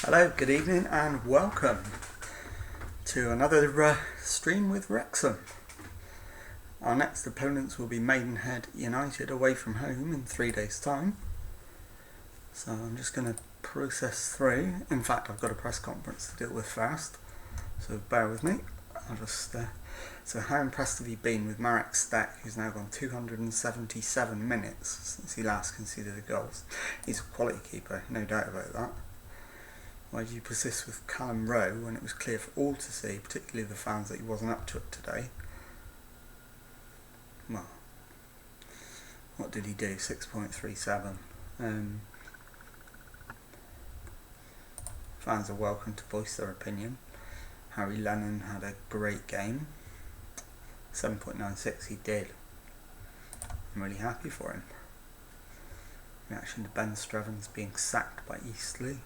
Hello, good evening and welcome to another stream with Wrexham. Our next opponents will be Maidenhead United away from home in 3 days' time. So I'm just going to process through. In fact, I've got a press conference to deal with first, so bear with me. So how impressed have you been with Marek Stek, who's now gone 277 minutes since he last conceded a goal? He's a quality keeper, no doubt about that. Why did you persist with Callum Rowe when it was clear for all to see, particularly the fans, that he wasn't up to it today? Well, what did he do? 6.37. Fans are welcome to voice their opinion. Harry Lennon had a great game. 7.96 he did. I'm really happy for him. Reaction to Ben Strevens being sacked by Eastleigh.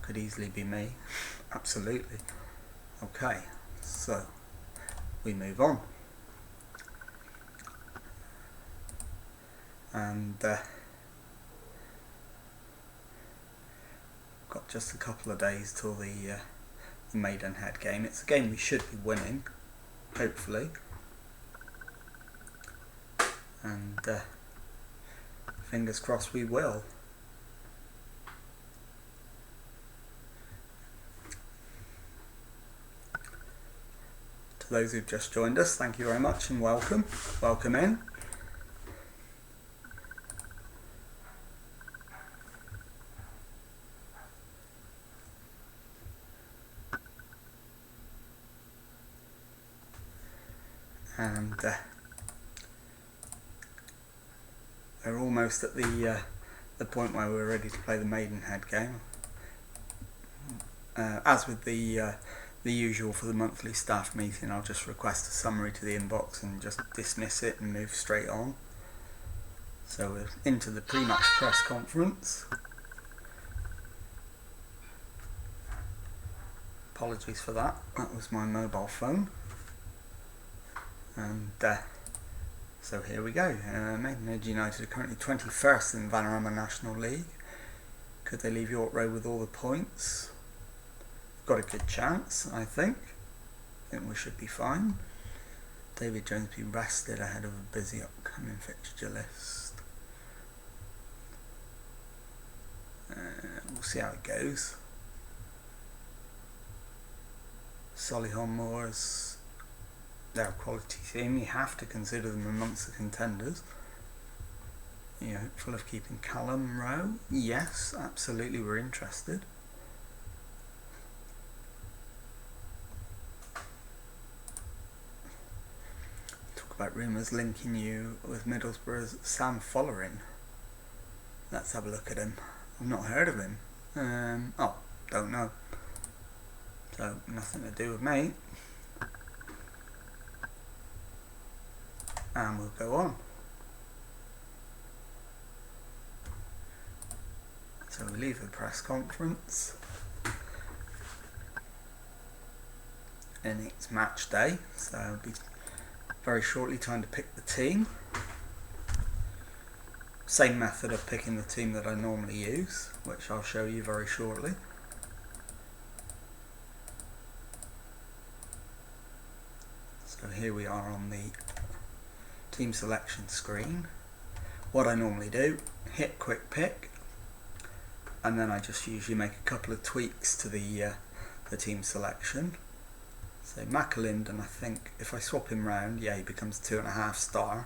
Could easily be me. Absolutely. Okay, so we move on. And got just a couple of days till the Maidenhead game. It's a game we should be winning, hopefully. And fingers crossed we will. To those who've just joined us, thank you very much and welcome. Welcome in. And we're almost at the point where we're ready to play the Maidenhead game. As with the usual for the monthly staff meeting, I'll just request a summary to the inbox and just dismiss it and move straight on. So we're into the pre-match press conference. Apologies for that. That was my mobile phone. And so here we go. Maidenhead United are currently 21st in the Vanarama National League. Could they leave York Road with all the points? Got a good chance, I think. I think we should be fine. David Jones be rested ahead of a busy upcoming fixture list. We'll see how it goes. Solihull Moors, they're a quality team. You have to consider them amongst the contenders. You're hopeful of keeping Callum Rowe? Yes, absolutely, we're interested. About rumours linking you with Middlesbrough's Sam Follerin. Let's have a look at him. I've not heard of him. Don't know. So, nothing to do with me. And we'll go on. So we leave the press conference. And it's match day, so it'll be very shortly time to pick the team. Same method of picking the team that I normally use, which I'll show you very shortly. So here we are on the team selection screen. What I normally do, hit quick pick, and then I just usually make a couple of tweaks to the team selection. So McAlinden, I think, if I swap him round, yeah, he becomes 2.5 star.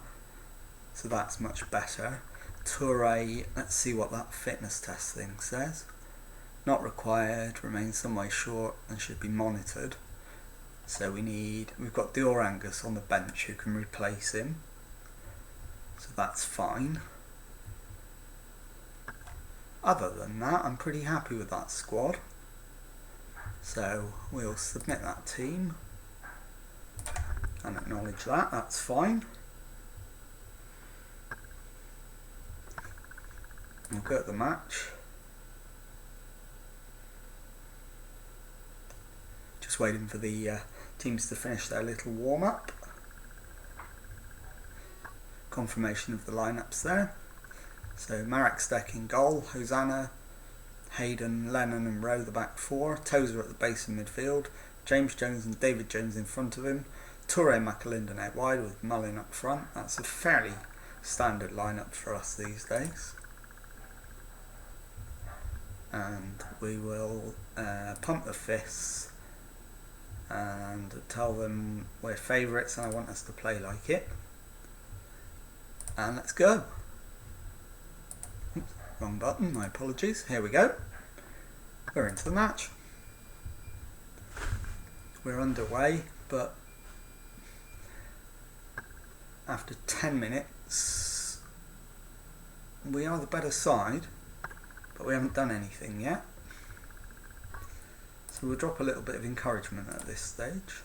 So that's much better. Toure, let's see what that fitness test thing says. Not required, remains some way short and should be monitored. So we've got Dior Angus on the bench who can replace him. So that's fine. Other than that, I'm pretty happy with that squad. So we'll submit that team and acknowledge that, that's fine. We'll go at the match. Just waiting for the teams to finish their little warm-up. Confirmation of the lineups there. So Marek Stek in goal, Hosanna, Hayden, Lennon and Rowe the back four, Tozer at the base of midfield, James Jones and David Jones in front of him, Toure, McAlinden out wide with Mullin up front. That's a fairly standard lineup for us these days. And we will pump the fists and tell them we're favourites and I want us to play like it. And let's go. Oops, wrong button, my apologies. Here we go. We're into the match. We're underway, but after 10 minutes we are the better side, but we haven't done anything yet. So we'll drop a little bit of encouragement at this stage.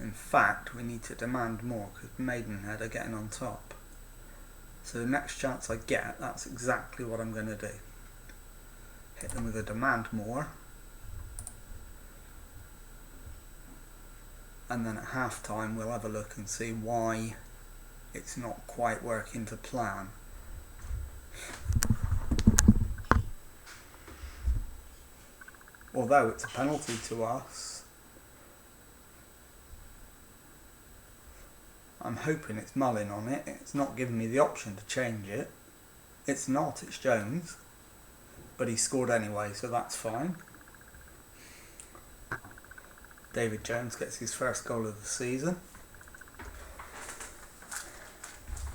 In fact, we need to demand more because Maidenhead are getting on top. So the next chance I get, that's exactly what I'm going to do. Hit them with a demand more. And then at half time we'll have a look and see why it's not quite working to plan. Although it's a penalty to us, I'm hoping it's Mullin on it. It's not giving me the option to change it. It's not, it's Jones. But he scored anyway, so that's fine. David Jones gets his first goal of the season.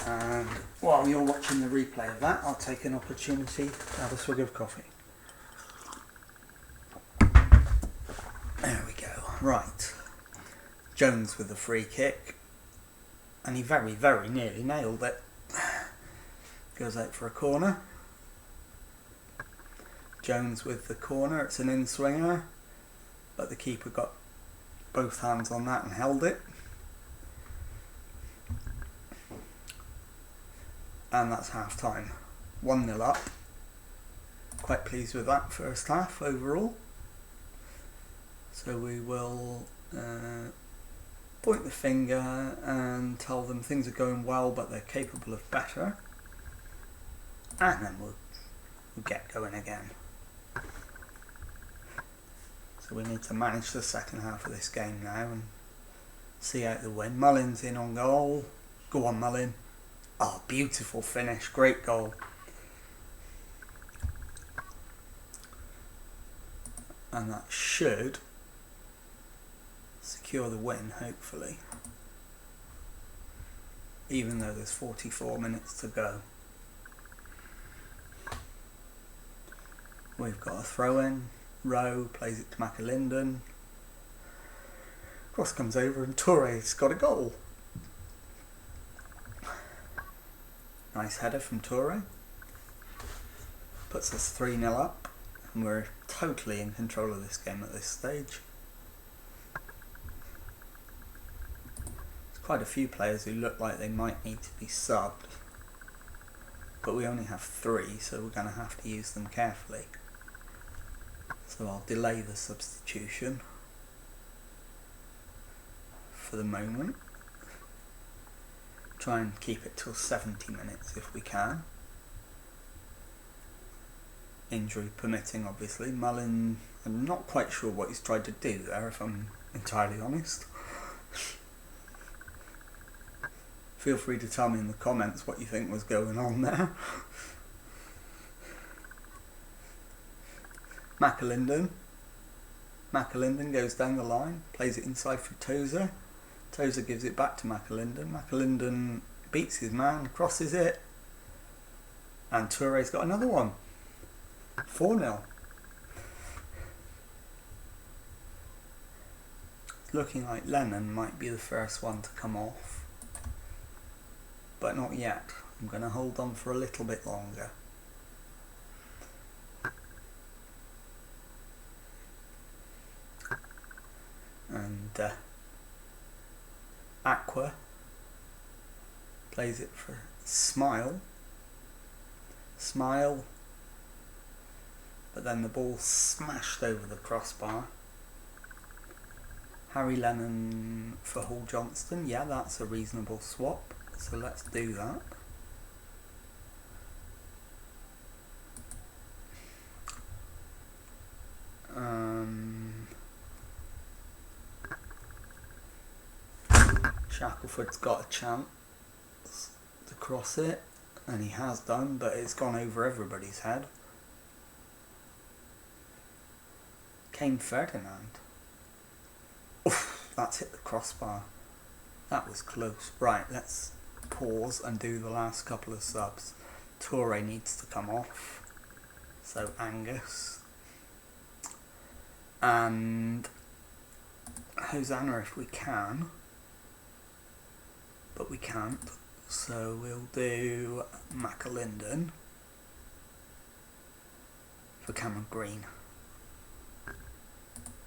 And while you're watching the replay of that, I'll take an opportunity to have a swig of coffee. There we go. Right. Jones with the free kick. And he very, very nearly nailed it. Goes out for a corner. Jones with the corner. It's an in-swinger. But the keeper got both hands on that and held it. And that's half time. 1-0 up. Quite pleased with that first half overall. So we will point the finger and tell them things are going well but they're capable of better. And then we'll get going again. So we need to manage the second half of this game now and see out the win. Mullin's in on goal. Go on, Mullin. Oh, beautiful finish. Great goal. And that should secure the win, hopefully. Even though there's 44 minutes to go. We've got a throw-in. Rowe plays it to McAlinden. Cross comes over and Toure's got a goal. Nice header from Toure. Puts us 3-0 up. And we're totally in control of this game at this stage. There's quite a few players who look like they might need to be subbed. But we only have 3, so we're going to have to use them carefully. So I'll delay the substitution for the moment. Try and keep it till 70 minutes if we can. Injury permitting, obviously. Mullin, I'm not quite sure what he's tried to do there, if I'm entirely honest. Feel free to tell me in the comments what you think was going on there. McAlinden goes down the line, plays it inside for Tozer. Tozer gives it back to McAlinden. McAlinden beats his man, crosses it, and Toure's got another one. 4-0. It's looking like Lennon might be the first one to come off, but not yet. I'm going to hold on for a little bit longer. And Aqua plays it for Smile, but then the ball smashed over the crossbar. Harry Lennon for Hall Johnston, yeah, that's a reasonable swap, so let's do that. Shackleford's got a chance to cross it, and he has done, but it's gone over everybody's head. Kane Ferdinand. Oof, that's hit the crossbar. That was close. Right, let's pause and do the last couple of subs. Toure needs to come off, so Angus. And Hosanna if we can, but we can't, so we'll do McAlinden for Cameron Green,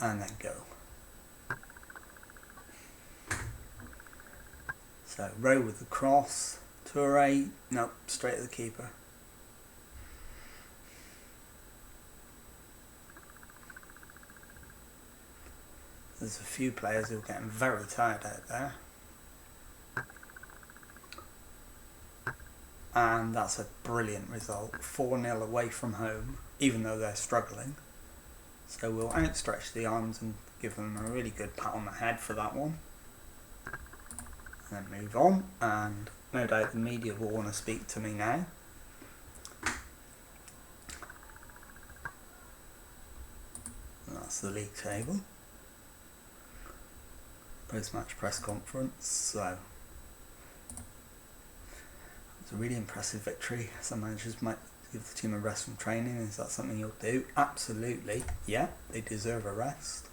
and then go. So Rowe with the cross, Toure, nope, straight at the keeper. There's a few players who are getting very tired out there. And that's a brilliant result. 4-0 away from home, even though they're struggling. So we'll outstretch the arms and give them a really good pat on the head for that one. And then move on, and no doubt the media will want to speak to me now. And that's the league table. Post-match press conference, so it's a really impressive victory. Some managers might give the team a rest from training. Is that something you'll do? Absolutely, yeah, they deserve a rest.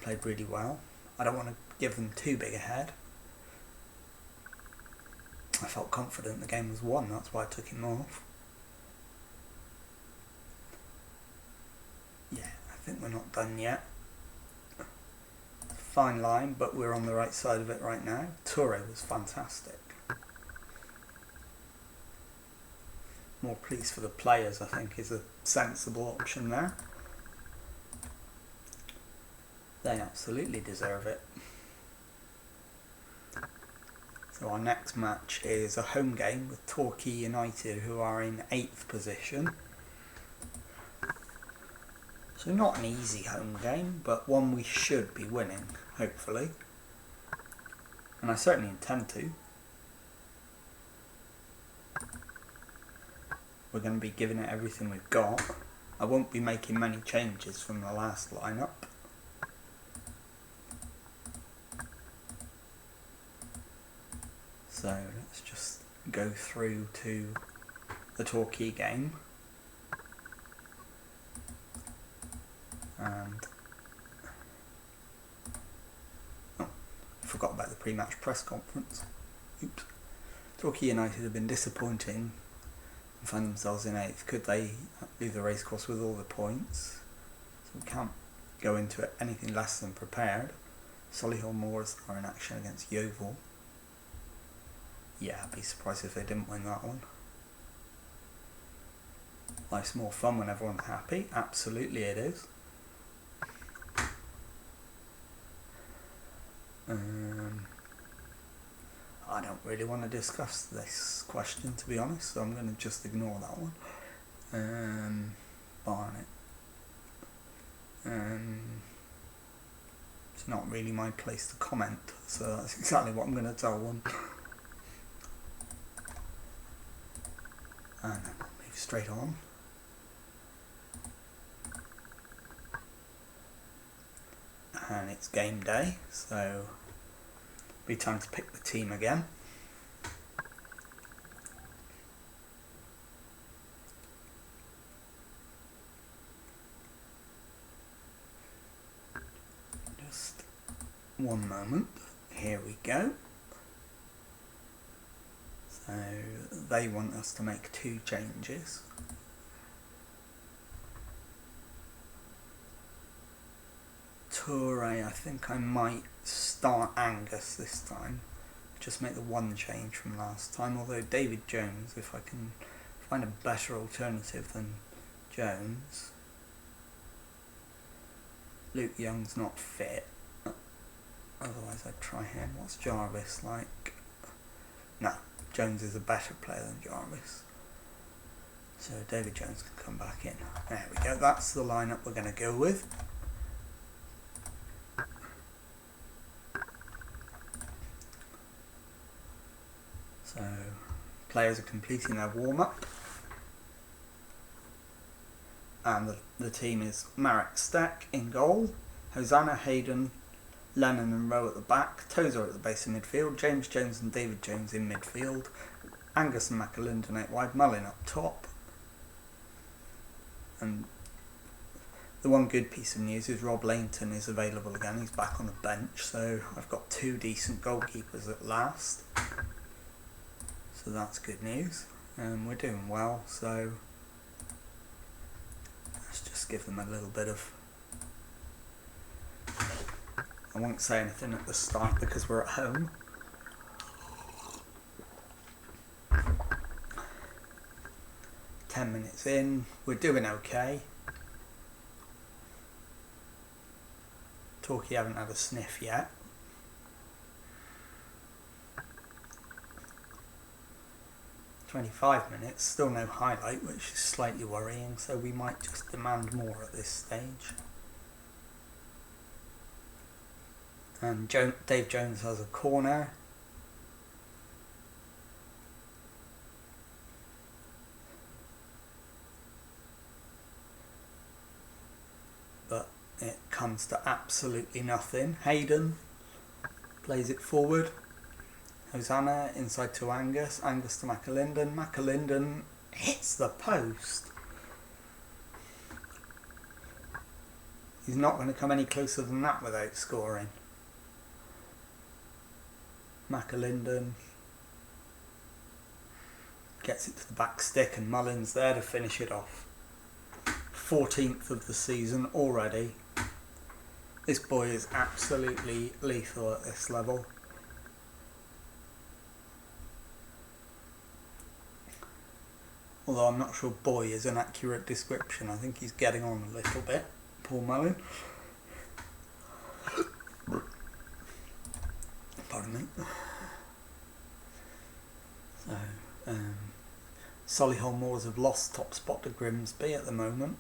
Played really well. I don't want to give them too big a head. I felt confident the game was won, that's why I took him off. Yeah, I think we're not done yet. Fine line, but we're on the right side of it right now. Toure was fantastic. More pleased for the players, I think, is a sensible option there. They absolutely deserve it. So our next match is a home game with Torquay United, who are in 8th position. So not an easy home game, but one we should be winning, hopefully. And I certainly intend to. We're going to be giving it everything we've got. I won't be making many changes from the last lineup. So let's just go through to the Torquay game. And oh, forgot about the pre-match press conference. Oops. Torquay United have been disappointing and find themselves in 8th. Could they leave the racecourse with all the points? So we can't go into it anything less than prepared. Solihull Moors are in action against Yeovil. Yeah, I'd be surprised if they didn't win that one. Life's more fun when everyone's happy. Absolutely it is. I don't really want to discuss this question, to be honest, so I'm going to just ignore that one. Barnet. It's not really my place to comment, so that's exactly what I'm going to tell them. And then we'll move straight on. And it's game day, so be time to pick the team again. Just one moment. Here we go. So they want us to make 2 changes. Toure, I think I might start Angus this time. Just make the 1 change from last time, although David Jones, if I can find a better alternative than Jones. Luke Young's not fit. Otherwise I'd try him. What's Jarvis like? No, Jones is a better player than Jarvis. So David Jones can come back in. There we go, that's the lineup we're going to go with. So players are completing their warm-up, and the team is Marek Steck in goal, Hosanna, Hayden, Lennon and Rowe at the back, Tozer at the base of midfield, James Jones and David Jones in midfield, Angus and McAlinden out wide, Mullin up top. And the one good piece of news is Rob Lainton is available again. He's back on the bench, so I've got 2 decent goalkeepers at last. So that's good news. We're doing well, so let's just give them a little bit of... I won't say anything at the start because we're at home. Ten minutes in, we're doing okay. Torquay haven't had a sniff yet. "25 minutes, still no highlight, which is slightly worrying, so we might just demand more at this stage." And Dave Jones has a corner. But it comes to absolutely nothing. Hayden plays it forward. Hosanna inside to Angus. Angus to McAlinden. McAlinden hits the post. He's not going to come any closer than that without scoring. McAlinden gets it to the back stick and Mullin's there to finish it off. 14th of the season already. This boy is absolutely lethal at this level. Although I'm not sure boy is an accurate description. I think he's getting on a little bit. Poor Mullin. Pardon me. So, Solihull Moors have lost top spot to Grimsby at the moment.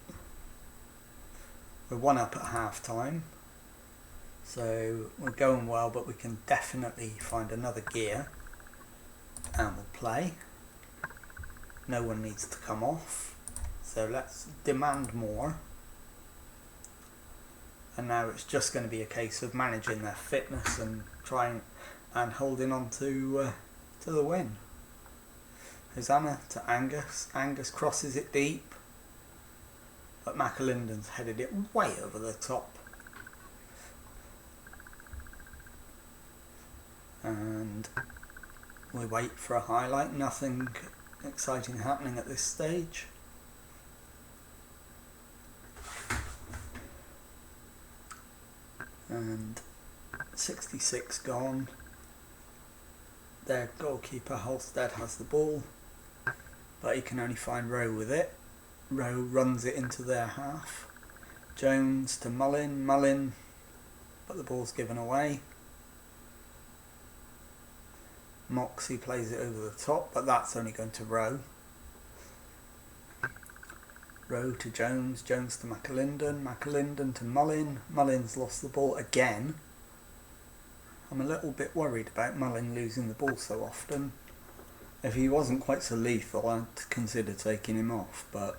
We're 1 up at half time. So we're going well, but we can definitely find another gear and we'll play. No one needs to come off. So let's demand more. And now it's just going to be a case of managing their fitness and trying and holding on to the win. Hosanna to Angus. Angus crosses it deep, but McAlinden's headed it way over the top. And we wait for a highlight. Nothing exciting happening at this stage. And 66 gone. Their goalkeeper Halstead has the ball, but he can only find Rowe with it. Rowe runs it into their half. Jones to Mullin. Mullin, but the ball's given away. Moxie plays it over the top, but that's only going to Rowe. Rowe to Jones. Jones to McAlinden. McAlinden to Mullin. Mullin's lost the ball again. I'm a little bit worried about Mullin losing the ball so often. If he wasn't quite so lethal, I'd consider taking him off, but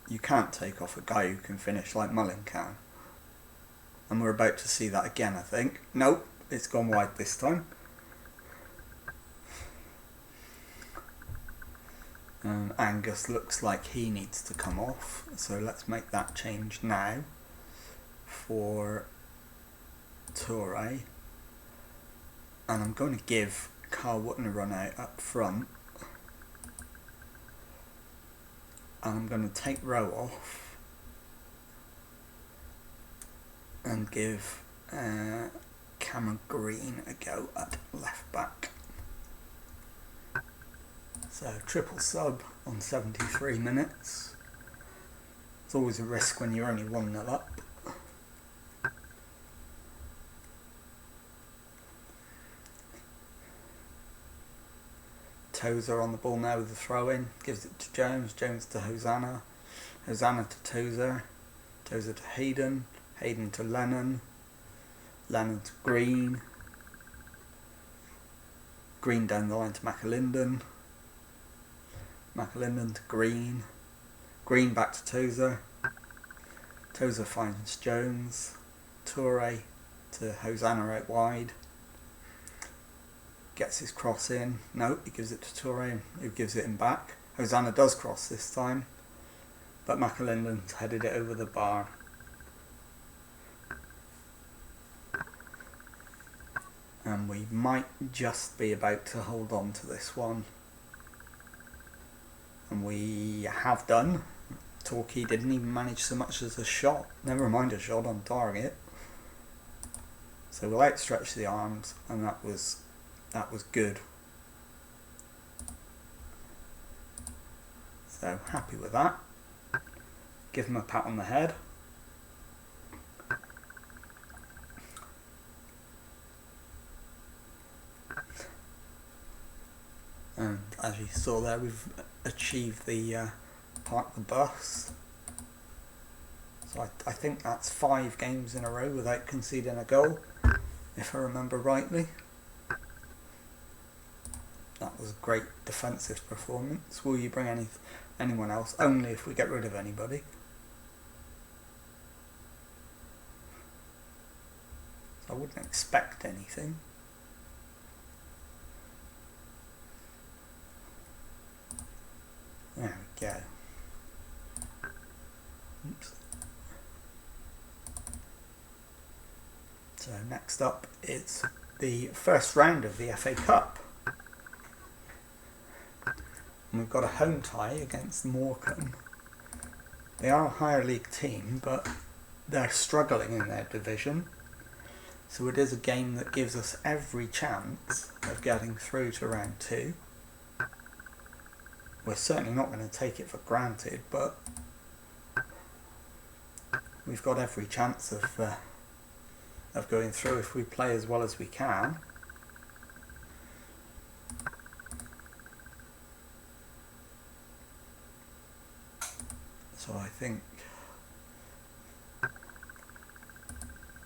you can't take off a guy who can finish like Mullin can. And we're about to see that again, I think. Nope, it's gone wide this time. Angus looks like he needs to come off, so let's make that change now for Toure. And I'm going to give Carl Wootton a run out up front. And I'm going to take Rowe off and give Cameron Green a go at left back. So triple sub on 73 minutes. It's always a risk when you're only 1-0 up. Tozer on the ball now with the throw-in. Gives it to Jones. Jones to Hosanna. Hosanna to Tozer. Tozer to Hayden. Hayden to Lennon. Lennon to Green. green down the line to McAlinden, McAlinden to Green, Green back to Tozer, Tozer finds Jones, Toure to Hosanna out wide, gets his cross in, no, he gives it to Toure, who gives it him back. Hosanna does cross this time, but McAlinden's headed it over the bar. And we might just be about to hold on to this one. And we have done. Torquay didn't even manage so much as a shot, never mind a shot on target. So we'll outstretch the arms, and that was good. So happy with that. Give him a pat on the head. And as you saw there, we've achieved the park the bus. So I think that's 5 games in a row without conceding a goal, if I remember rightly. That was a great defensive performance. Will you bring anyone else? Only if we get rid of anybody. So I wouldn't expect anything. There we go. Oops. So next up is the first round of the FA Cup. And we've got a home tie against Morecambe. They are a higher league team, but they're struggling in their division. So it is a game that gives us every chance of getting through to round 2. We're certainly not going to take it for granted, but we've got every chance of going through if we play as well as we can. So I think,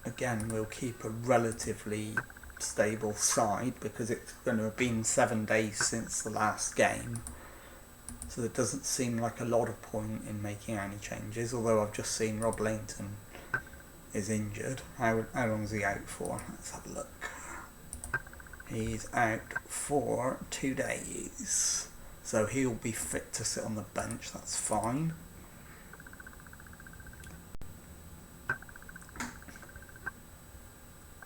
again, we'll keep a relatively stable side because it's going to have been 7 days since the last game. So there doesn't seem like a lot of point in making any changes, although I've just seen Rob Lainton is injured. How long is he out for? Let's have a look. He's out for 2 days. So he'll be fit to sit on the bench, that's fine.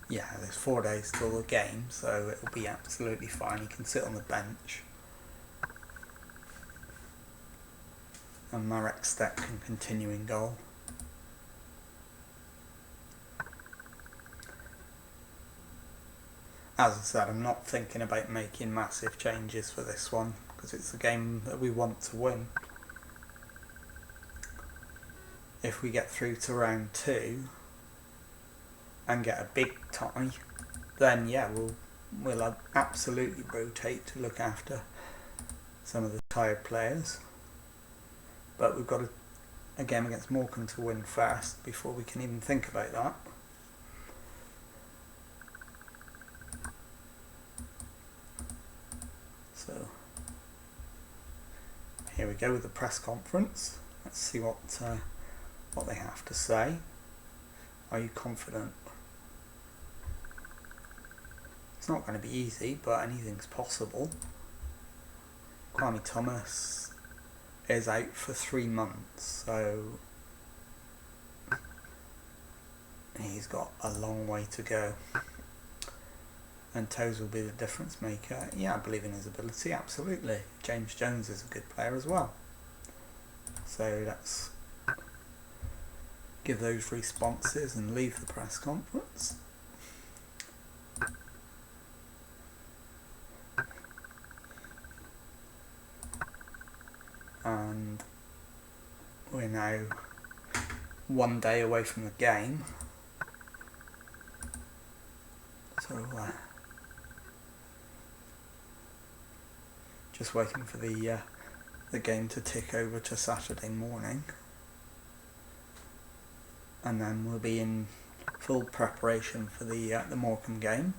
Yeah, there's 4 days till the game, so it'll be absolutely fine. He can sit on the bench. And Marek Steck can continue in goal. As I said, I'm not thinking about making massive changes for this one because it's a game that we want to win. If we get through to round 2 and get a big tie, then yeah, we'll absolutely rotate to look after some of the tired players. But we've got a game against Morecambe to win first before we can even think about that. So here we go with the press conference. Let's see what they have to say. Are you confident? It's not going to be easy, but anything's possible. Kwame Thomas is out for 3 months, so he's got a long way to go. And Toes will be the difference maker. Yeah, I believe in his ability, absolutely. James Jones is a good player as well. So let's give those responses and leave the press conference. And we're now 1 day away from the game, so just waiting for the game to tick over to Saturday morning, and then we'll be in full preparation for the Morecambe game.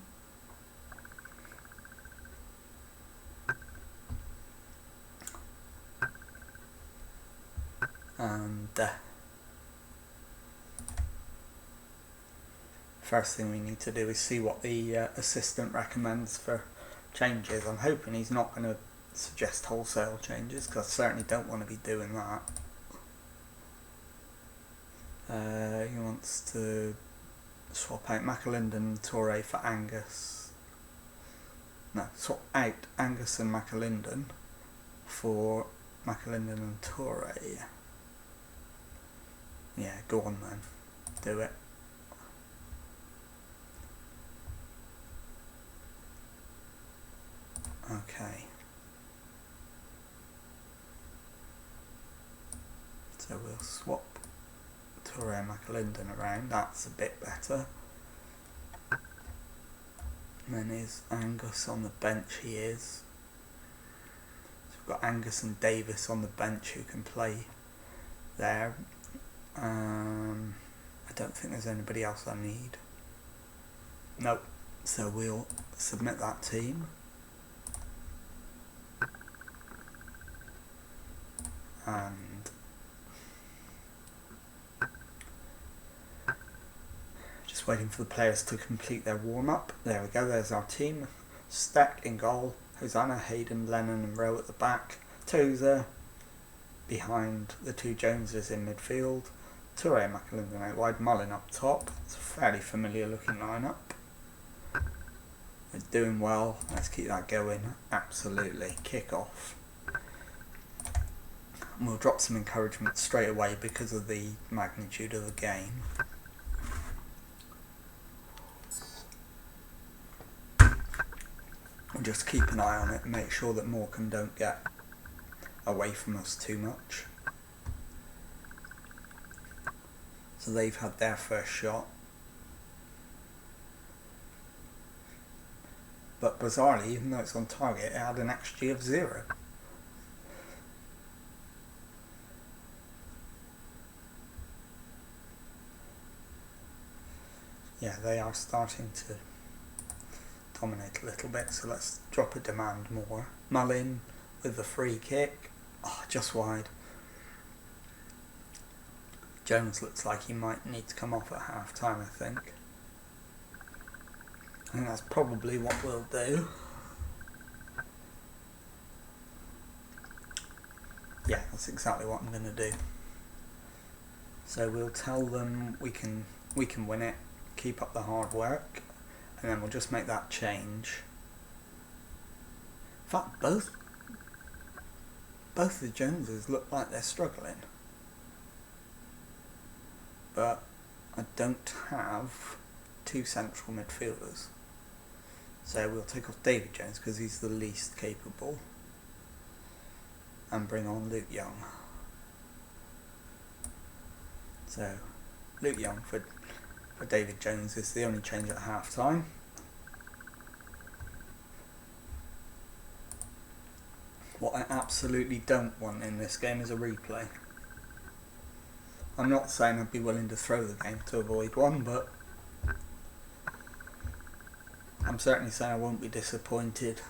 And first thing we need to do is see what the assistant recommends for changes. I'm hoping he's not going to suggest wholesale changes, because I certainly don't want to be doing that. He wants to swap out McAlinden and Toure for Angus. No, swap out Angus and McAlinden for McAlinden and Toure. Yeah, go on then. Do it. Okay. So we'll swap Toure and McAlinden around. That's a bit better. And then is Angus on the bench? He is. So we've got Angus and Davis on the bench who can play there. I don't think there's anybody else I need. Nope. So we'll submit that team. And just waiting for the players to complete their warm-up. There we go, there's our team. Steck in goal, Hosanna, Hayden, Lennon and Rowe at the back, Tozer behind the two Joneses in midfield, Toure and McAlinden out wide, Mullin up top. It's a fairly familiar looking lineup. They're doing well, let's keep that going. Absolutely, kick off. And we'll drop some encouragement straight away because of the magnitude of the game. We'll just keep an eye on it and make sure that Morecambe don't get away from us too much. So they've had their first shot. But bizarrely, even though it's on target, it had an XG of 0. Yeah, they are starting to dominate a little bit, so let's drop a demand more. Mullin with the free kick. Oh, just wide. Jones looks like he might need to come off at half time, I think. I think that's probably what we'll do. Yeah, that's exactly what I'm going to do. So we'll tell them we can win it, keep up the hard work, and then we'll just make that change. In fact, both the Joneses look like they're struggling. But I don't have two central midfielders. So we'll take off David Jones because he's the least capable. And bring on Luke Young. So Luke Young for David Jones is the only change at half time. What I absolutely don't want in this game is a replay. I'm not saying I'd be willing to throw the game to avoid one, but I'm certainly saying I won't be disappointed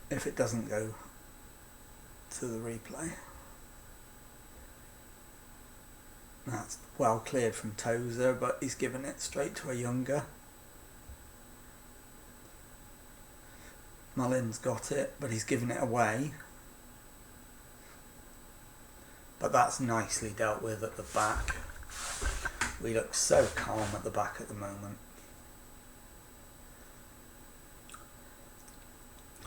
if it doesn't go to the replay. That's well cleared from Tozer, but he's given it straight to a younger. Mullin's got it, but he's given it away. But that's nicely dealt with at the back. We look so calm at the back at the moment.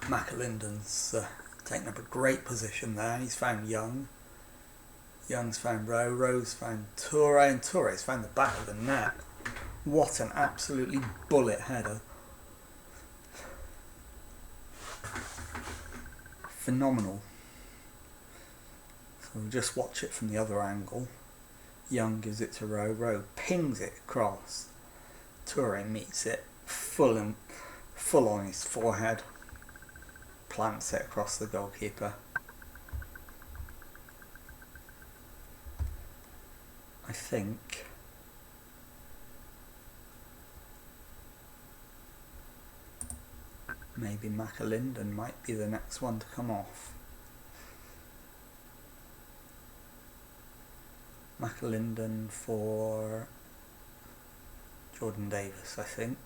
McAlinden's taken up a great position there. He's found Young. Young's found Rowe. Rowe's found Toure. And Toure's found the back of the net. What an absolutely bullet header. Phenomenal. So we'll just watch it from the other angle. Young gives it to Rowe. Rowe pings it across. Toure meets it full on his forehead. Plants it across the goalkeeper. I think maybe McAlinden might be the next one to come off. McAlinden for Jordan Davis, I think.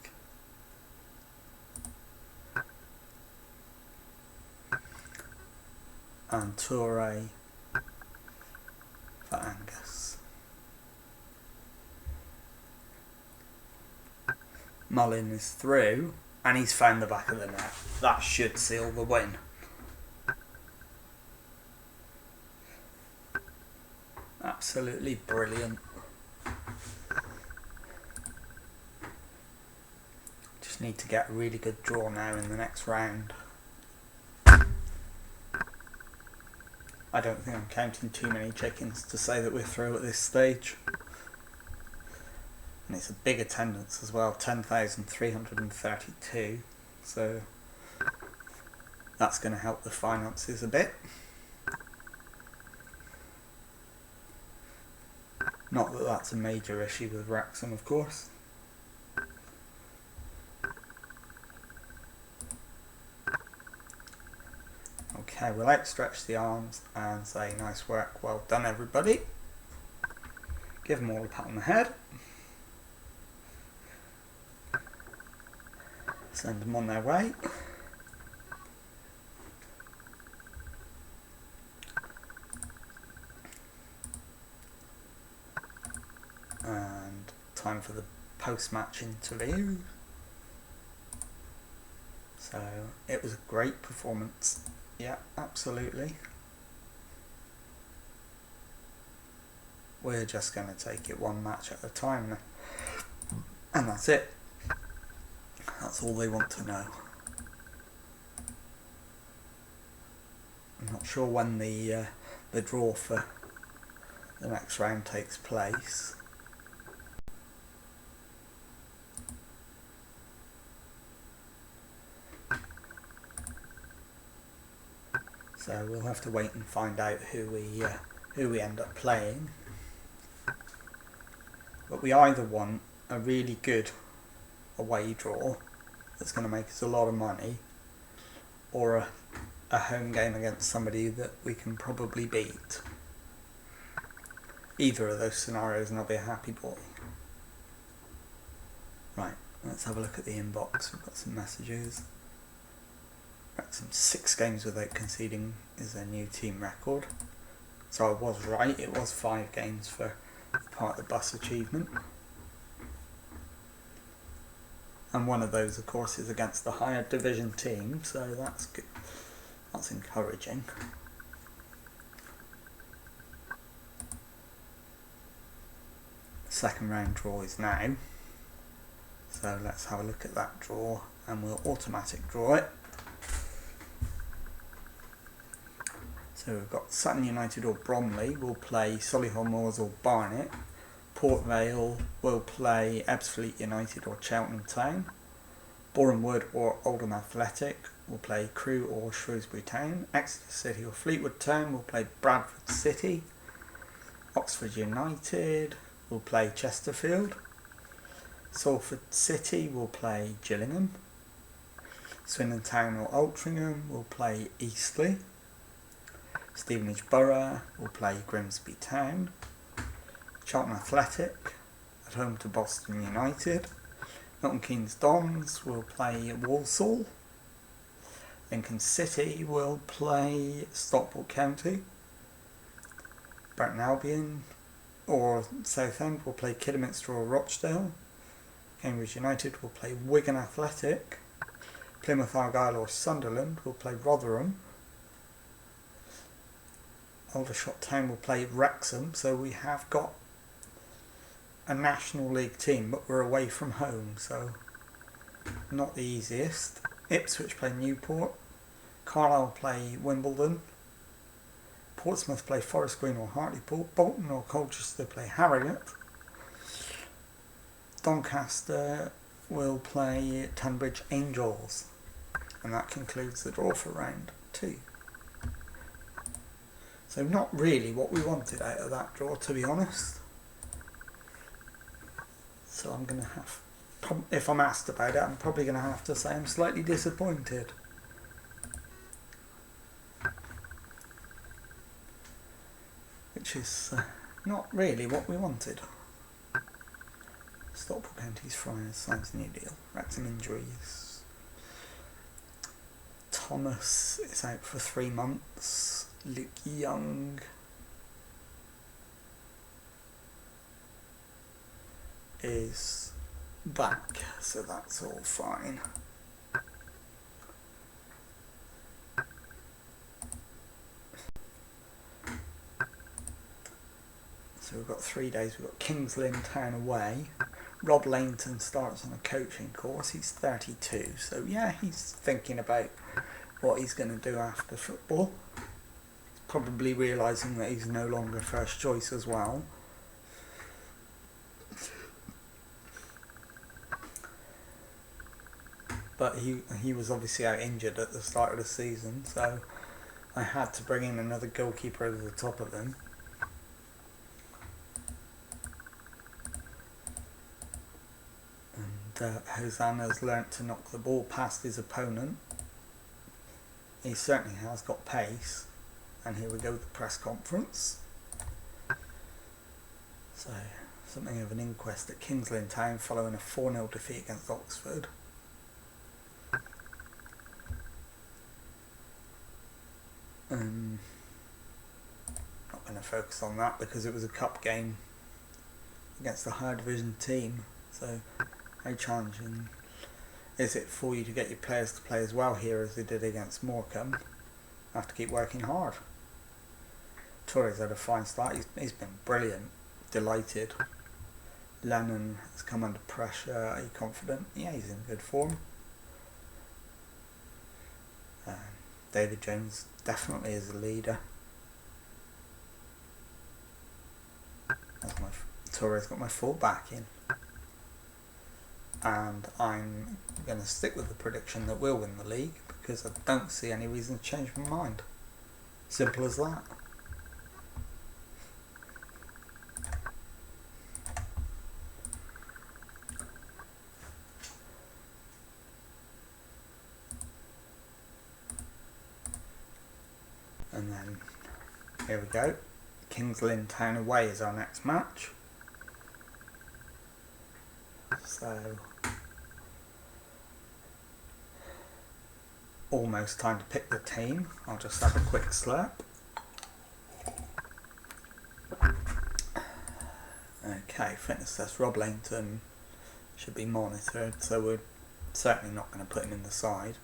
And Toure for Angus. Mullin is through, and he's found the back of the net. That should seal the win. Absolutely brilliant. Just need to get a really good draw now in the next round. I don't think I'm counting too many chickens to say that we're through at this stage. And it's a big attendance as well, 10,332. So that's going to help the finances a bit. Not that that's a major issue with Wrexham, of course. Okay, we'll outstretch the arms and say nice work, well done everybody. Give them all a pat on the head. Send them on their way. And time for the post-match interview. So, it was a great performance. Yeah, absolutely. We're just going to take it one match at a time now. And that's it. That's all they want to know. I'm not sure when the draw for the next round takes place. So we'll have to wait and find out who we end up playing. But we either want a really good away draw that's going to make us a lot of money, or a home game against somebody that we can probably beat. Either of those scenarios and I'll be a happy boy. Right, let's have a look at the inbox. We've got some messages. Wrexham 6 games without conceding is their new team record. So I was right, it was 5 games for part of the bus achievement. And one of those, of course, is against the higher division team, so that's good. That's encouraging. Second round draw is now. So let's have a look at that draw, and we'll automatic draw it. So we've got Sutton United or Bromley will play Solihull Moors or Barnet. Port Vale will play Ebbsfleet United or Cheltenham Town. Boreham Wood or Oldham Athletic will play Crewe or Shrewsbury Town. Exeter City or Fleetwood Town will play Bradford City. Oxford United will play Chesterfield. Salford City will play Gillingham. Swindon Town or Altrincham will play Eastleigh. Stevenage Borough will play Grimsby Town. Charlton Athletic at home to Boston United. Milton Keynes Dons will play Walsall. Lincoln City will play Stockport County. Burton Albion or Southend will play Kidderminster or Rochdale. Cambridge United will play Wigan Athletic. Plymouth Argyle or Sunderland will play Rotherham. Aldershot Town will play Wrexham, so we have got a National League team, but we're away from home, so not the easiest. Ipswich play Newport. Carlisle play Wimbledon. Portsmouth play Forest Green or Hartlepool. Bolton or Colchester play Harrogate. Doncaster will play Tunbridge Angels. And that concludes the draw for round 2. So not really what we wanted out of that draw, to be honest. So I'm going to have, if I'm asked about it, I'm probably going to have to say I'm slightly disappointed. Which is not really what we wanted. Stockport County's Friars signs a new deal. Wrexham injuries. Thomas is out for 3 months. Luke Young is back, so that's all fine. So we've got 3 days. We've got Kings Lynn Town away. Rob Lainton starts on a coaching course. He's 32, so yeah, he's thinking about what he's going to do after football. He's probably realising that he's no longer first choice as well. But he was obviously out injured at the start of the season, so I had to bring in another goalkeeper over the top of him. Hosanna's learnt to knock the ball past his opponent. He certainly has got pace. And here we go with the press conference. So, something of an inquest at Kings Lynn Town following a 4-0 defeat against Oxford. Not going to focus on that because it was a cup game against a higher division team. So, how challenging is it for you to get your players to play as well here as they did against Morecambe? Have to keep working hard. Torres had a fine start. He's been brilliant. Delighted. Lennon has come under pressure. Are you confident? Yeah, he's in good form. David Jones definitely is a leader. Torres got my full-back in. And I'm going to stick with the prediction that we'll win the league because I don't see any reason to change my mind. Simple as that. And then, here we go. Kings Lynn Town away is our next match. So, almost time to pick the team. I'll just have a quick slurp. Okay, fitness test. Rob Lainton should be monitored, so we're certainly not going to put him in the side.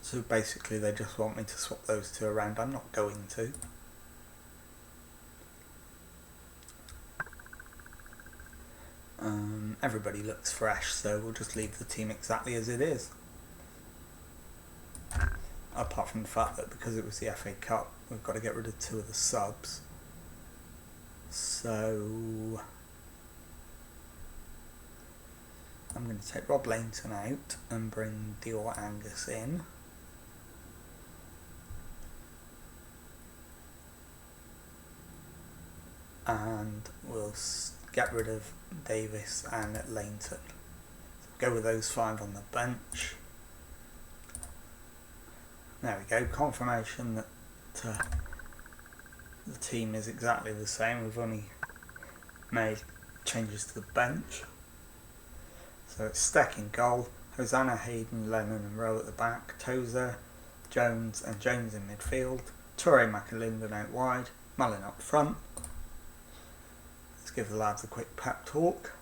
So basically they just want me to swap those two around. I'm not going to. Everybody looks fresh, so we'll just leave the team exactly as it is. Apart from the fact that because it was the FA Cup, we've got to get rid of 2 of the subs. So I'm going to take Rob Lainton out and bring Dior Angus in. And we'll get rid of Davis and Lainton. So go with those 5 on the bench. There we go, confirmation that the team is exactly the same. We've only made changes to the bench. So it's Steck in goal, Hosanna, Hayden, Lennon and Rowe at the back, Tozer, Jones and Jones in midfield, Toure, McAlinden out wide, Mullin up front. Let's give the lads a quick pep talk.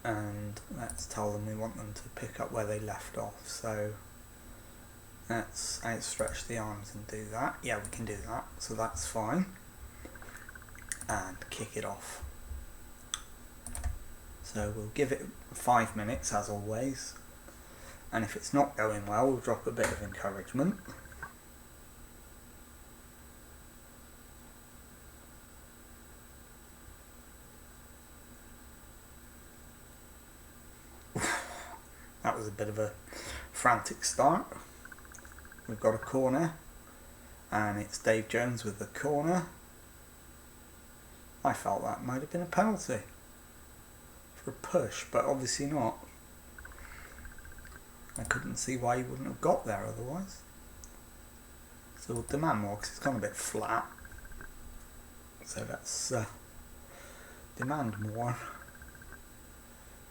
And let's tell them we want them to pick up where they left off. So let's outstretch the arms and do that. Yeah, we can do that, so that's fine. And kick it off. So we'll give it 5 minutes as always. And if it's not going well, we'll drop a bit of encouragement. That was a bit of a frantic start. We've got a corner, and it's Dave Jones with the corner. I felt that might have been a penalty for a push, but obviously not. I couldn't see why he wouldn't have got there otherwise. So we'll demand more because it's gone a bit flat. So let's demand more.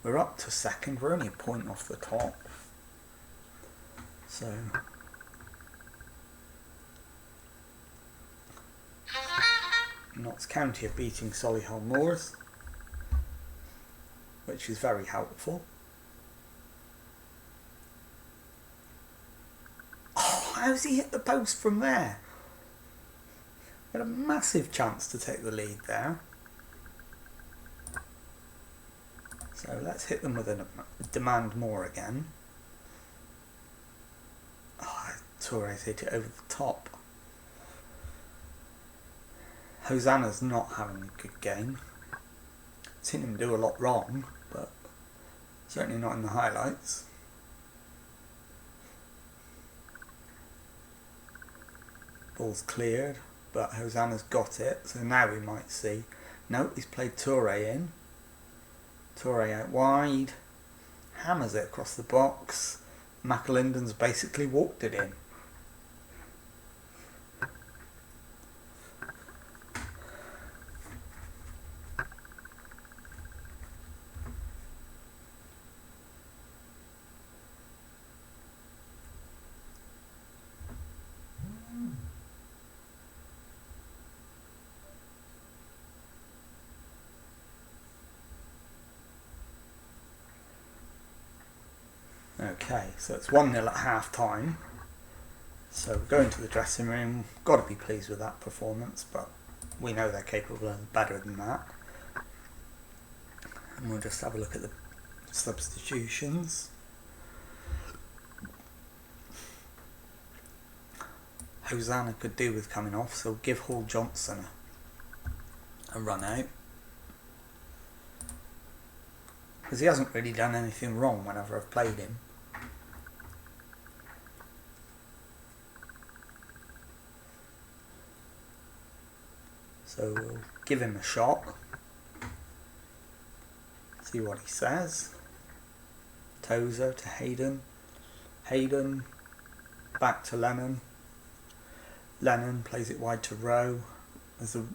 We're up to second, we're only a point off the top. So Notts County are beating Solihull Moors, which is very helpful. Oh, how's he hit the post from there? Had a massive chance to take the lead there. So let's hit them with a demand more again. Oh, Torres hit it over the top. Hosanna's not having a good game. I've seen him do a lot wrong, but certainly not in the highlights. Ball's cleared, but Hosanna's got it, so now we might see. No, he's played Toure in. Toure out wide, hammers it across the box. McAlinden's basically walked it in. Okay, so it's 1-0 at half time. So going to the dressing room, got to be pleased with that performance, but we know they're capable of better than that. And we'll just have a look at the substitutions. Hosanna could do with coming off, so give Hall Johnson a run out. Because he hasn't really done anything wrong whenever I've played him. So we'll give him a shot. See what he says. Tozer to Hayden. Hayden back to Lennon. Lennon plays it wide to Rowe. There's a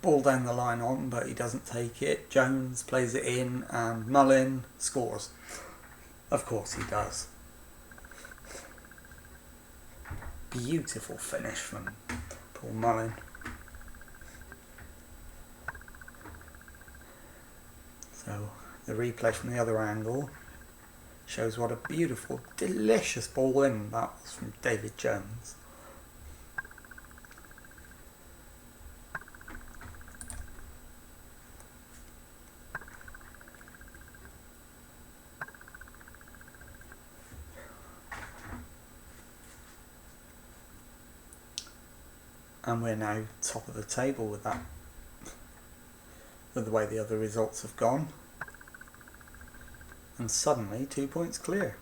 ball down the line on, but he doesn't take it. Jones plays it in, and Mullin scores. Of course he does. Beautiful finish from Paul Mullin. So the replay from the other angle shows what a beautiful, delicious ball in that was from David Jones. And we're now top of the table with that, with the way the other results have gone. And suddenly 2 points clear.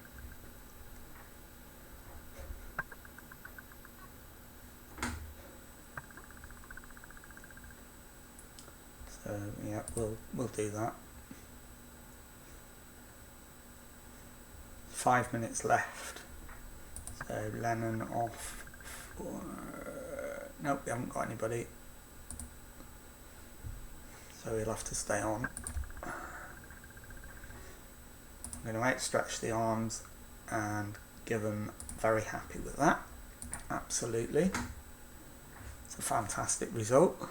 So yeah, we'll do that. 5 minutes left. So Lennon off for... Nope, we haven't got anybody. So he'll have to stay on. I'm going to outstretch the arms and give him very happy with that. Absolutely. It's a fantastic result.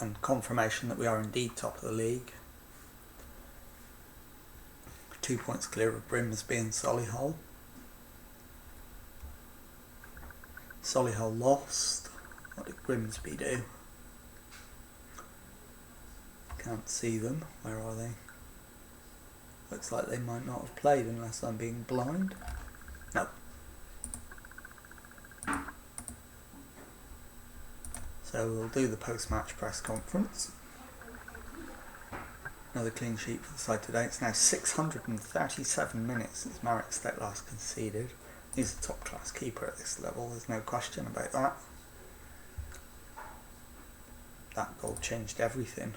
And confirmation that we are indeed top of the league. 2 points clear of Grimsby and Solihull. Solihull lost. What did Grimsby do? Can't see them. Where are they? Looks like they might not have played unless I'm being blind. No. So we'll do the post-match press conference. Another clean sheet for the side today. It's now 637 minutes since Marek Stedt last conceded. He's a top-class keeper at this level, there's no question about that. that goal changed everything.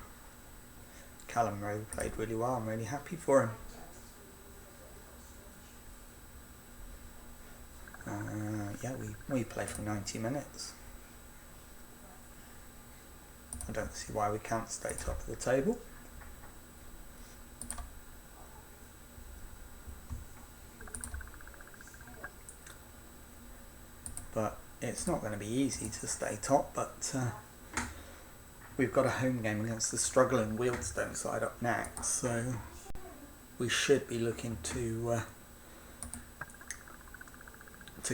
Callum Rowe played really well. I'm really happy for him. Yeah, we play for 90 minutes. I don't see why we can't stay top of the table. But it's not going to be easy to stay top, but we've got a home game against the struggling Wealdstone side up next, so we should be looking to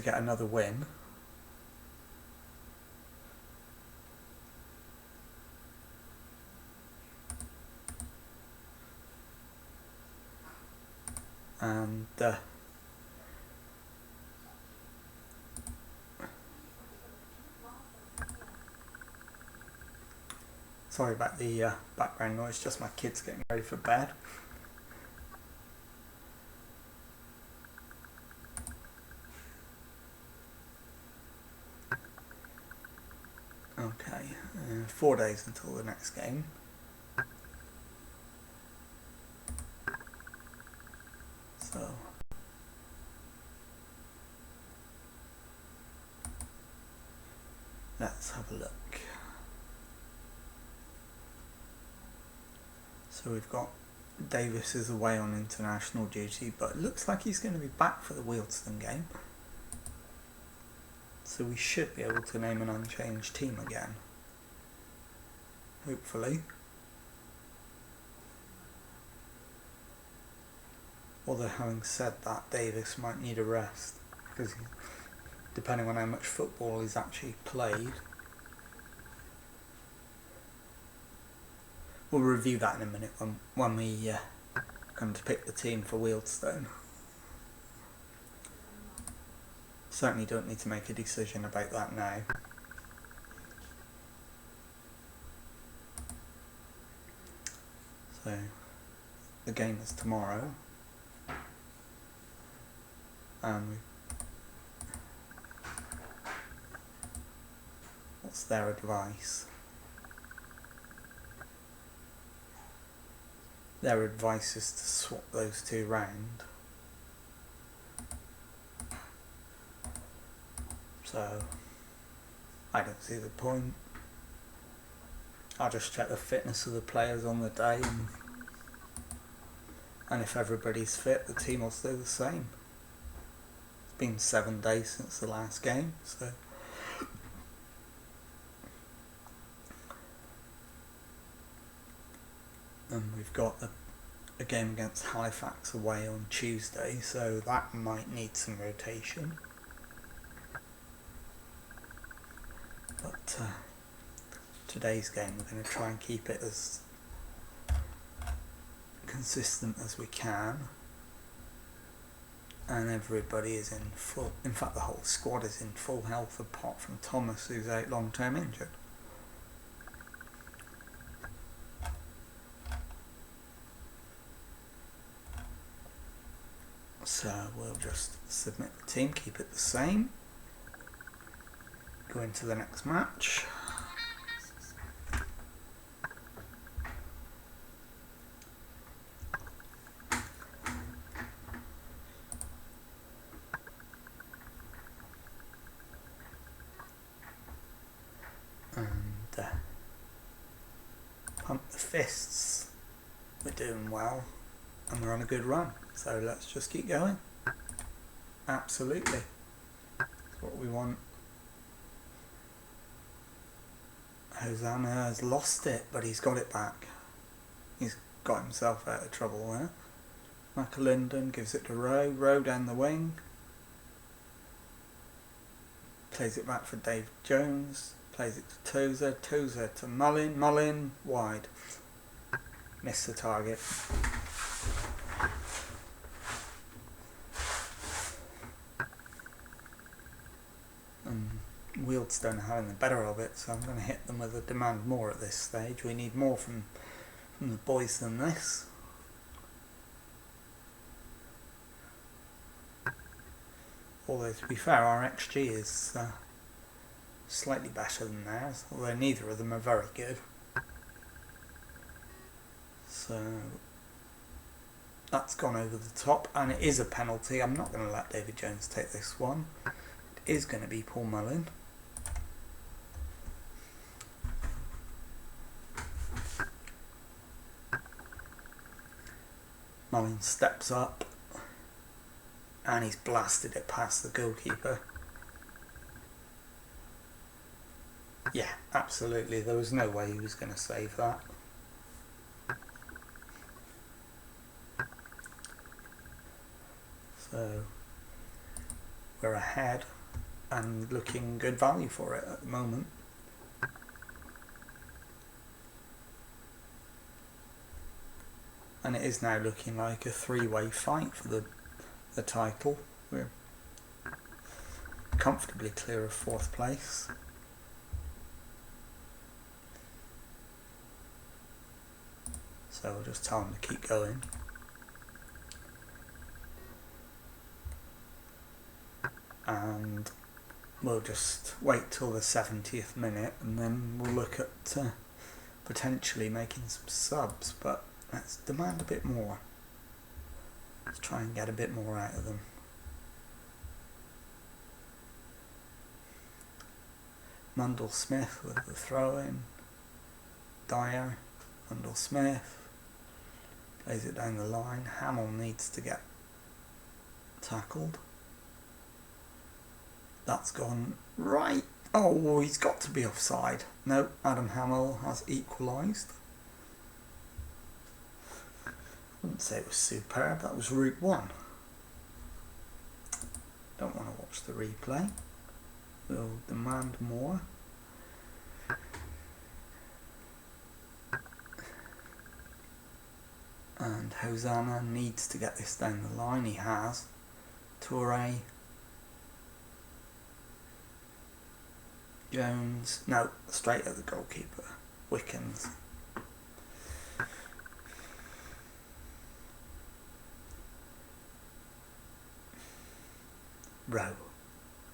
get another win. And sorry about the background noise, just my kids getting ready for bed. Okay, 4 days until the next game. So let's have a look. So we've got Davis is away on international duty, but it looks like he's going to be back for the Wealdstone game. So we should be able to name an unchanged team again. Hopefully. Although having said that, Davis might need a rest, because depending on how much football he's actually played. We'll review that in a minute when we come to pick the team for Wealdstone. Certainly don't need to make a decision about that now. So the game is tomorrow, and what's their advice? Their advice is to swap those two round. So I don't see the point. I'll just check the fitness of the players on the day, and if everybody's fit, the team will stay the same. It's been 7 days since the last game, so and we've got a game against Halifax away on Tuesday, so that might need some rotation. But today's game, we're going to try and keep it as consistent as we can, and everybody is in full, in fact the whole squad is in full health apart from Thomas, who's out long term injured. So we'll just submit the team, keep it the same, go into the next match. And pump the fists. We're doing well and we're on a good run, so let's just keep going. Absolutely, that's what we want. Hosanna has lost it, but he's got it back. He's got himself out of trouble there. McAlinden gives it to Rowe. Rowe down the wing. Plays it back for Dave Jones. Plays it to Tozer. Tozer to Mullin. Mullin wide. Missed the target. And Wealdstone are having the better of it, so I'm going to hit them with a demand more at this stage. We need more from the boys than this. Although to be fair, our XG is slightly better than theirs, although neither of them are very good. So that's gone over the top, and it is a penalty. I'm not going to let David Jones take this one. It is going to be Paul Mullin. Mullin steps up and he's blasted it past the goalkeeper. Yeah, absolutely. There was no way he was going to save that. So we're ahead and looking good value for it at the moment. And it is now looking like a three-way fight for the title. We're comfortably clear of fourth place. So we'll just tell them to keep going. And we'll just wait till the 70th minute and then we'll look at potentially making some subs, but let's demand a bit more. Let's try and get a bit more out of them. Mundell Smith with the throw in. Dyer, Mundell Smith plays it down the line. Hamill needs to get tackled. That's gone right. Oh, he's got to be offside. No, Adam Hamill has equalised. I wouldn't say it was superb. That was route one. Don't want to watch the replay. We'll demand more. And Hosanna needs to get this down the line. He has. Toure. Jones. No, straight at the goalkeeper. Wickens. Rowe.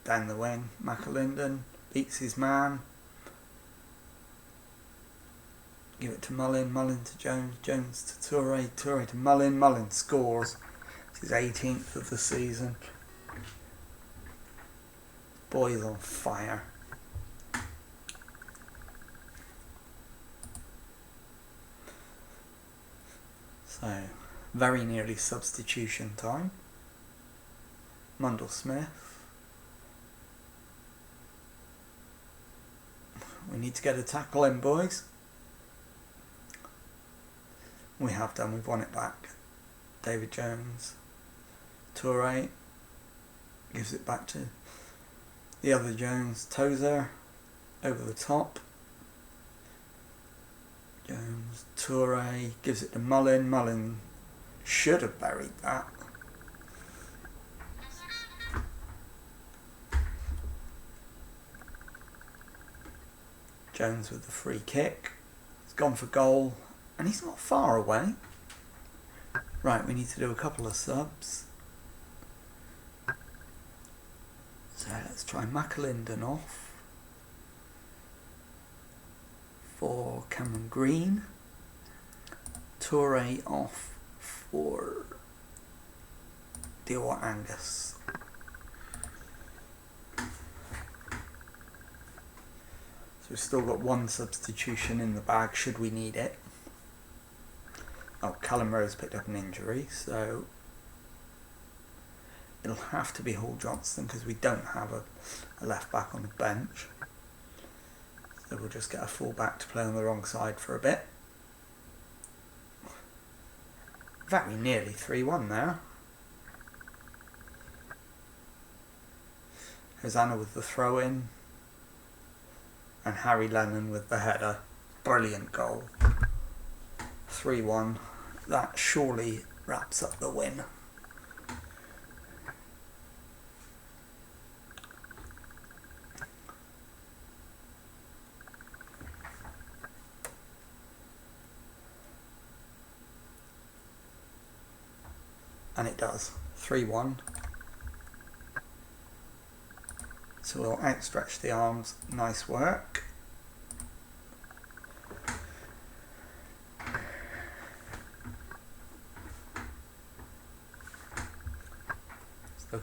Down the wing. McAlinden beats his man. Give it to Mullin. Mullin to Jones. Jones to Toure. Toure to Mullin. Mullin scores. It's his 18th of the season. Boy's on fire. So, very nearly substitution time. Mundell Smith. We need to get a tackle in, boys. We have done, we've won it back. David Jones. Toure gives it back to the other Jones. Tozer over the top. Jones, Toure gives it to Mullin. Mullin should have buried that. Jones with the free kick. He's gone for goal. And he's not far away. Right, we need to do a couple of subs. So let's try McAlinden off for Cameron Green. Toure off for Dior Angus. So we've still got one substitution in the bag should we need it. Oh, Callum Rose picked up an injury, so it'll have to be Hall Johnston because we don't have a left back on the bench. So we'll just get a full back to play on the wrong side for a bit. Very nearly 3-1 there. Hosanna with the throw in. And Harry Lennon with the header. Brilliant goal. 3-1. That surely wraps up the win. And it does. 3-1. So we'll outstretch the arms. Nice work.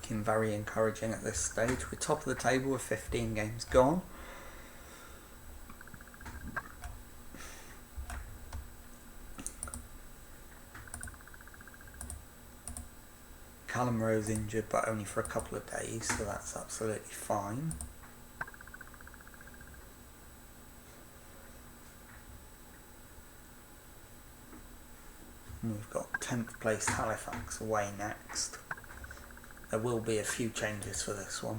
looking very encouraging at this stage. We're top of the table with 15 games gone. Callum Rowe's injured, but only for a couple of days, so that's absolutely fine. And we've got 10th place Halifax away next. There will be a few changes for this one.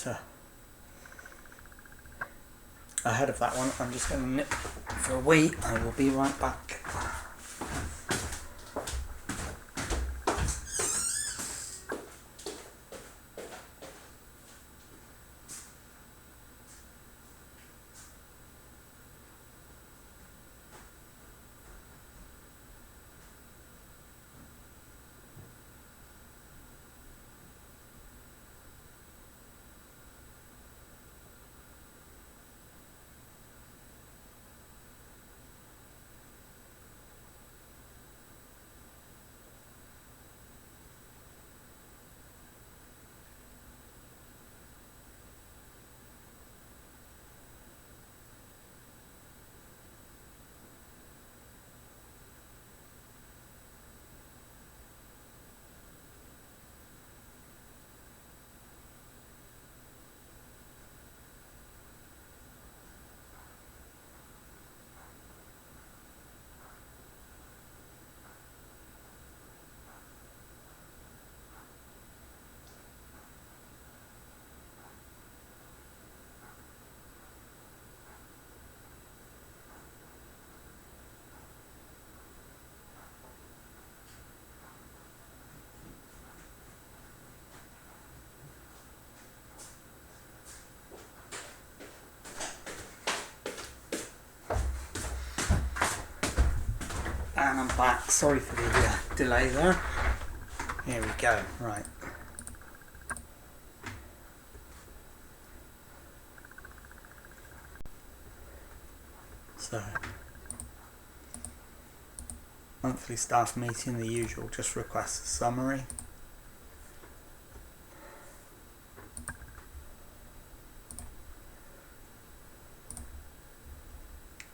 But ahead of that one, I'm just going to nip for a wee. I will be right back. And I'm back. Sorry for the delay there. Here we go. Right. So, monthly staff meeting, the usual, just request a summary.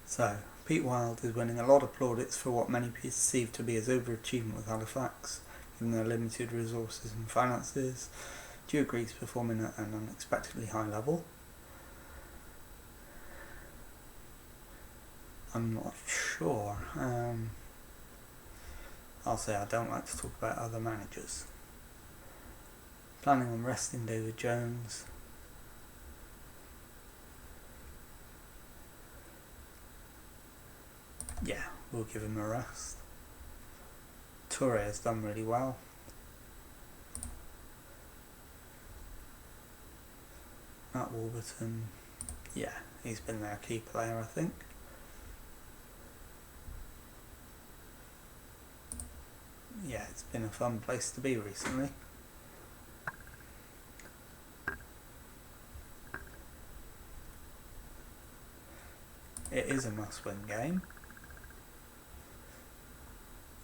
So, Pete Wilde is winning a lot of plaudits for what many perceive to be his overachievement with Halifax, given their limited resources and finances. Do you agree he's performing at an unexpectedly high level? I'm not sure. I'll say I don't like to talk about other managers. Planning on resting David Jones. Yeah, we'll give him a rest. Toure has done really well. Matt Warburton, yeah, he's been their key player, I think. Yeah, it's been a fun place to be recently. It is a must-win game.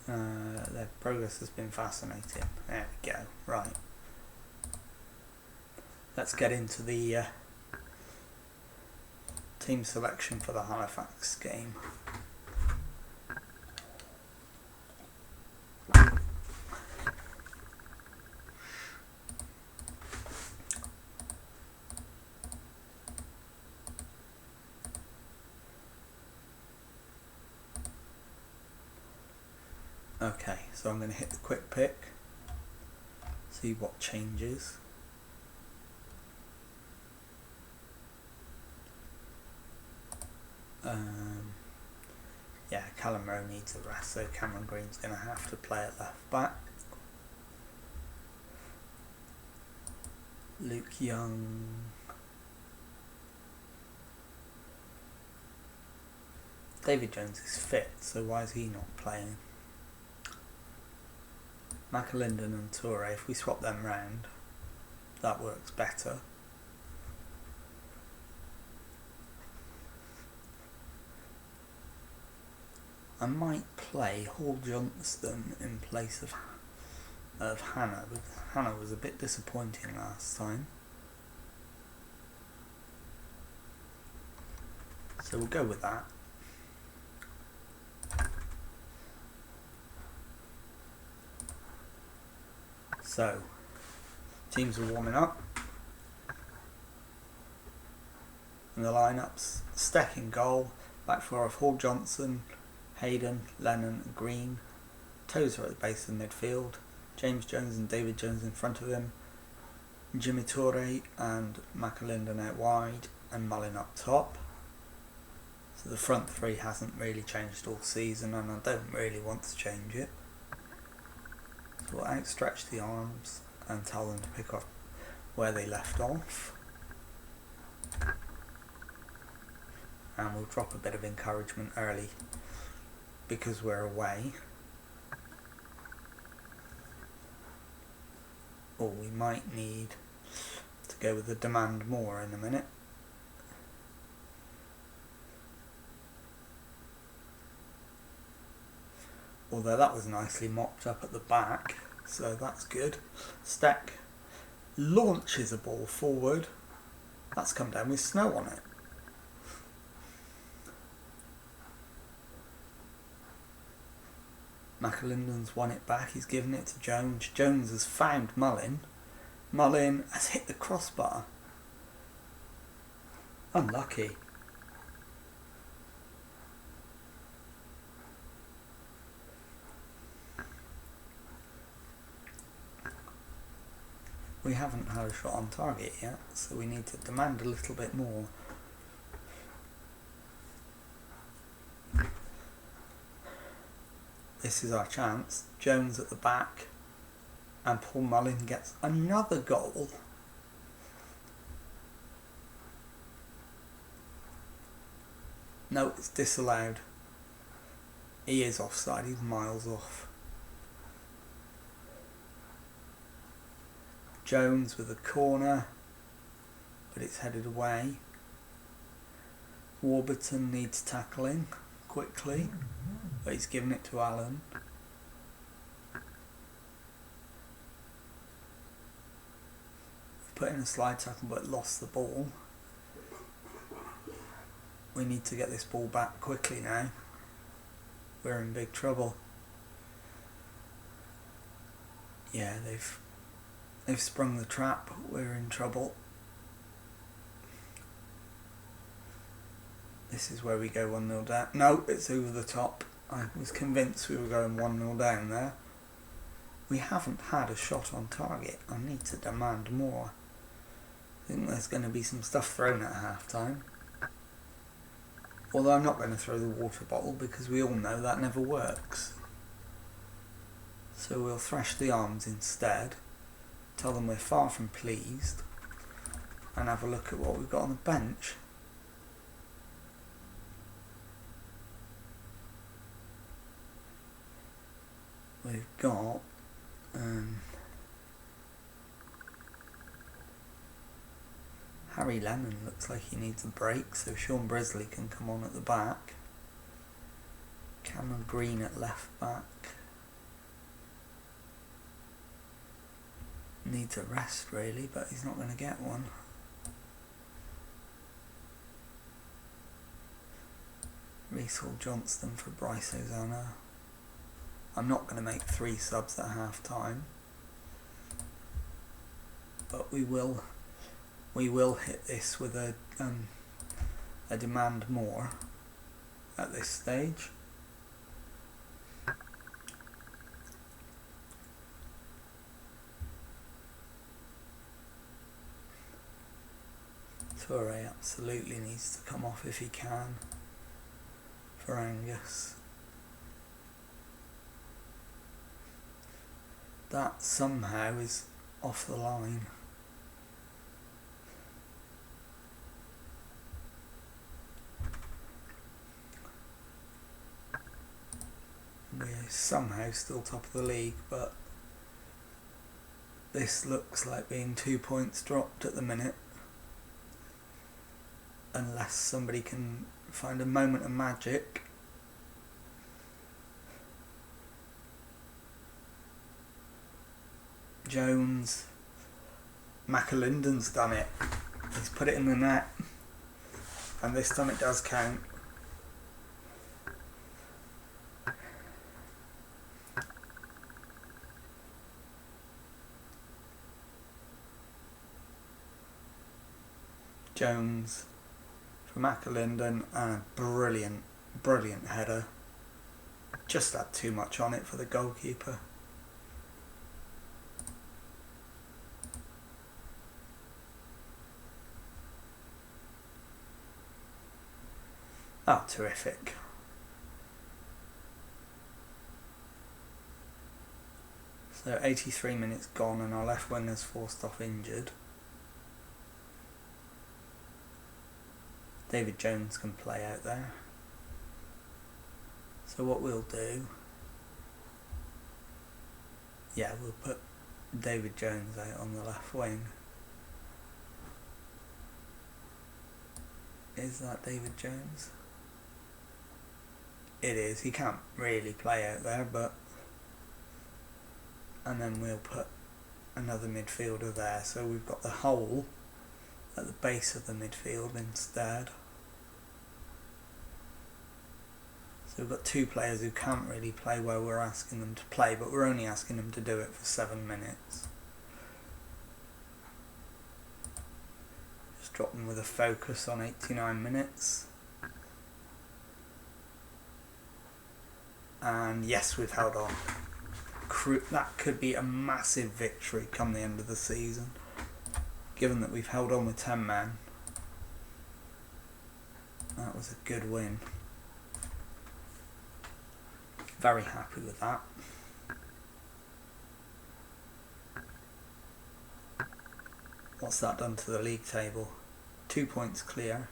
Their progress has been fascinating. There we go. Right. Let's get into the team selection for the Halifax game. Okay, so I'm going to hit the quick pick, see what changes. Yeah, Callum Rowe needs a rest, so Cameron Green's going to have to play at left back. Luke Young. David Jones is fit, so why is he not playing? McAlinden and Toure, if we swap them round, that works better. I might play Hall Johnston in place of Hannah, because Hannah was a bit disappointing last time. So we'll go with that. So, teams are warming up. And the lineups: Steck in goal, back four of Hall Johnson, Hayden, Lennon and Green. Tozer at the base of the midfield. James Jones and David Jones in front of him. Jimmy Torre and McAlinden out wide, and Mullin up top. So the front three hasn't really changed all season, and I don't really want to change it. So we'll outstretch the arms and tell them to pick up where they left off. And we'll drop a bit of encouragement early because we're away. Or we might need to go with the demand more in a minute. Although that was nicely mopped up at the back, so that's good. Steck launches a ball forward. That's come down with snow on it. McAlinden's won it back, he's given it to Jones. Jones has found Mullin. Mullin has hit the crossbar. Unlucky. We haven't had a shot on target yet, so we need to demand a little bit more. This is our chance. Jones at the back, and Paul Mullin gets another goal. No, it's disallowed. He is offside, he's miles off. Jones with a corner, but it's headed away. Warburton needs tackling quickly, but he's given it to Allen. We've put in a slide tackle but lost the ball. We need to get this ball back quickly now. We're in big trouble. Yeah, they've sprung the trap. We're in trouble. This is where we go 1-0 down. No, it's over the top. I was convinced we were going 1-0 down there. We haven't had a shot on target. I need to demand more. I think there's going to be some stuff thrown at half time. Although I'm not going to throw the water bottle because we all know that never works. So we'll thrash the arms instead. Tell them we're far from pleased. And have a look at what we've got on the bench. We've got Harry Lemon looks like he needs a break, so Sean Brisley can come on at the back. Cameron Green at left back. Needs a rest really, but he's not going to get one. Reece Hall Johnston for Bryce Ozana. I'm not going to make 3 subs at half time, but we will hit this with a demand more at this stage. Toure absolutely needs to come off if he can for Angus. That somehow is off the line. We're somehow still top of the league, but this looks like being 2 points dropped at the minute. Unless somebody can find a moment of magic. Jones. McAlinden's done it. He's put it in the net. And this time it does count. Jones for McAlinden, and a brilliant header. Just had too much on it for the goalkeeper. Oh, terrific. So 83 minutes gone and our left winger's forced off injured. David Jones can play out there. So what we'll do, yeah, we'll put David Jones out on the left wing. Is that David Jones? It is. He can't really play out there, but... And then we'll put another midfielder there. So we've got the hole at the base of the midfield instead. So we've got two players who can't really play where we're asking them to play, but we're only asking them to do it for 7 minutes. Just drop them with a focus on 89 minutes. And yes, we've held on. That could be a massive victory come the end of the season, given that we've held on with 10 men. That was a good win. Very happy with that. What's that done to the league table? 2 points clear.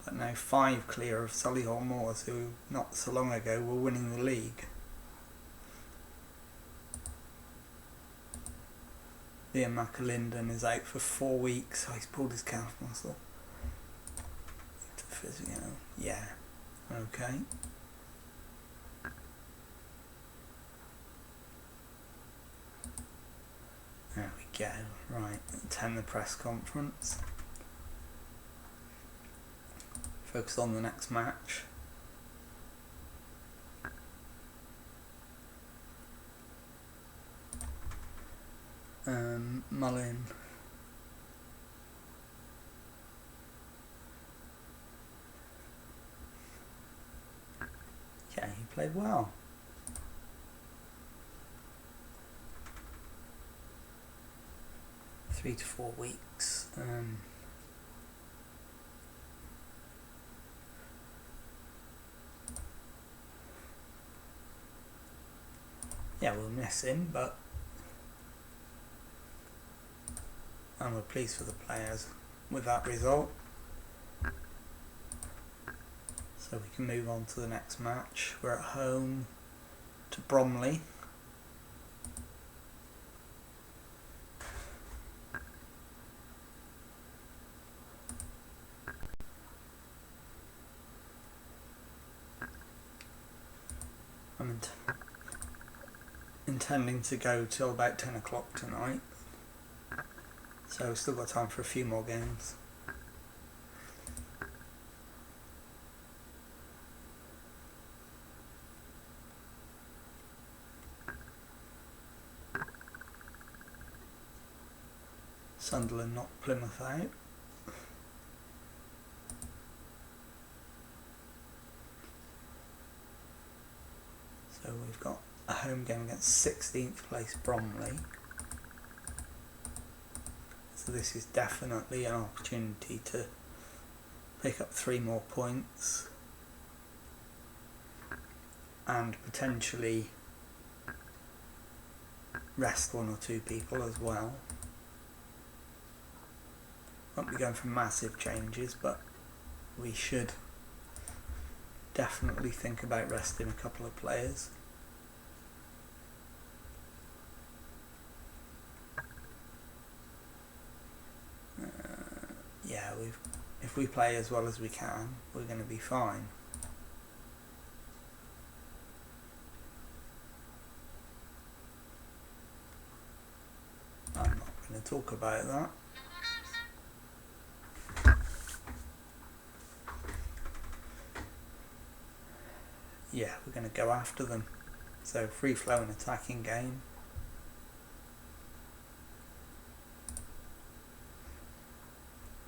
But now 5 clear of Solihull Moors, who not so long ago were winning the league. Liam McAlinden is out for 4 weeks. Oh, he's pulled his calf muscle. To physio. Yeah. Okay. There we go. Right. Attend the press conference. Focus on the next match. Mullin. Yeah, he played well. Three to 4 weeks. Yeah, we'll miss him, but and we're pleased for the players with that result. So we can move on to the next match. We're at home to Bromley. I'm intending to go till about 10 o'clock tonight. So we've still got time for a few more games. Sunderland knocked Plymouth out. So we've got a home game against 16th place Bromley. So this is definitely an opportunity to pick up 3 more points and potentially rest 1 or 2 people as well. Won't be going for massive changes, but we should definitely think about resting a couple of players. Yeah, if we play as well as we can, we're going to be fine. going to talk about that. Yeah, we're going to go after them. So free flowing attacking game.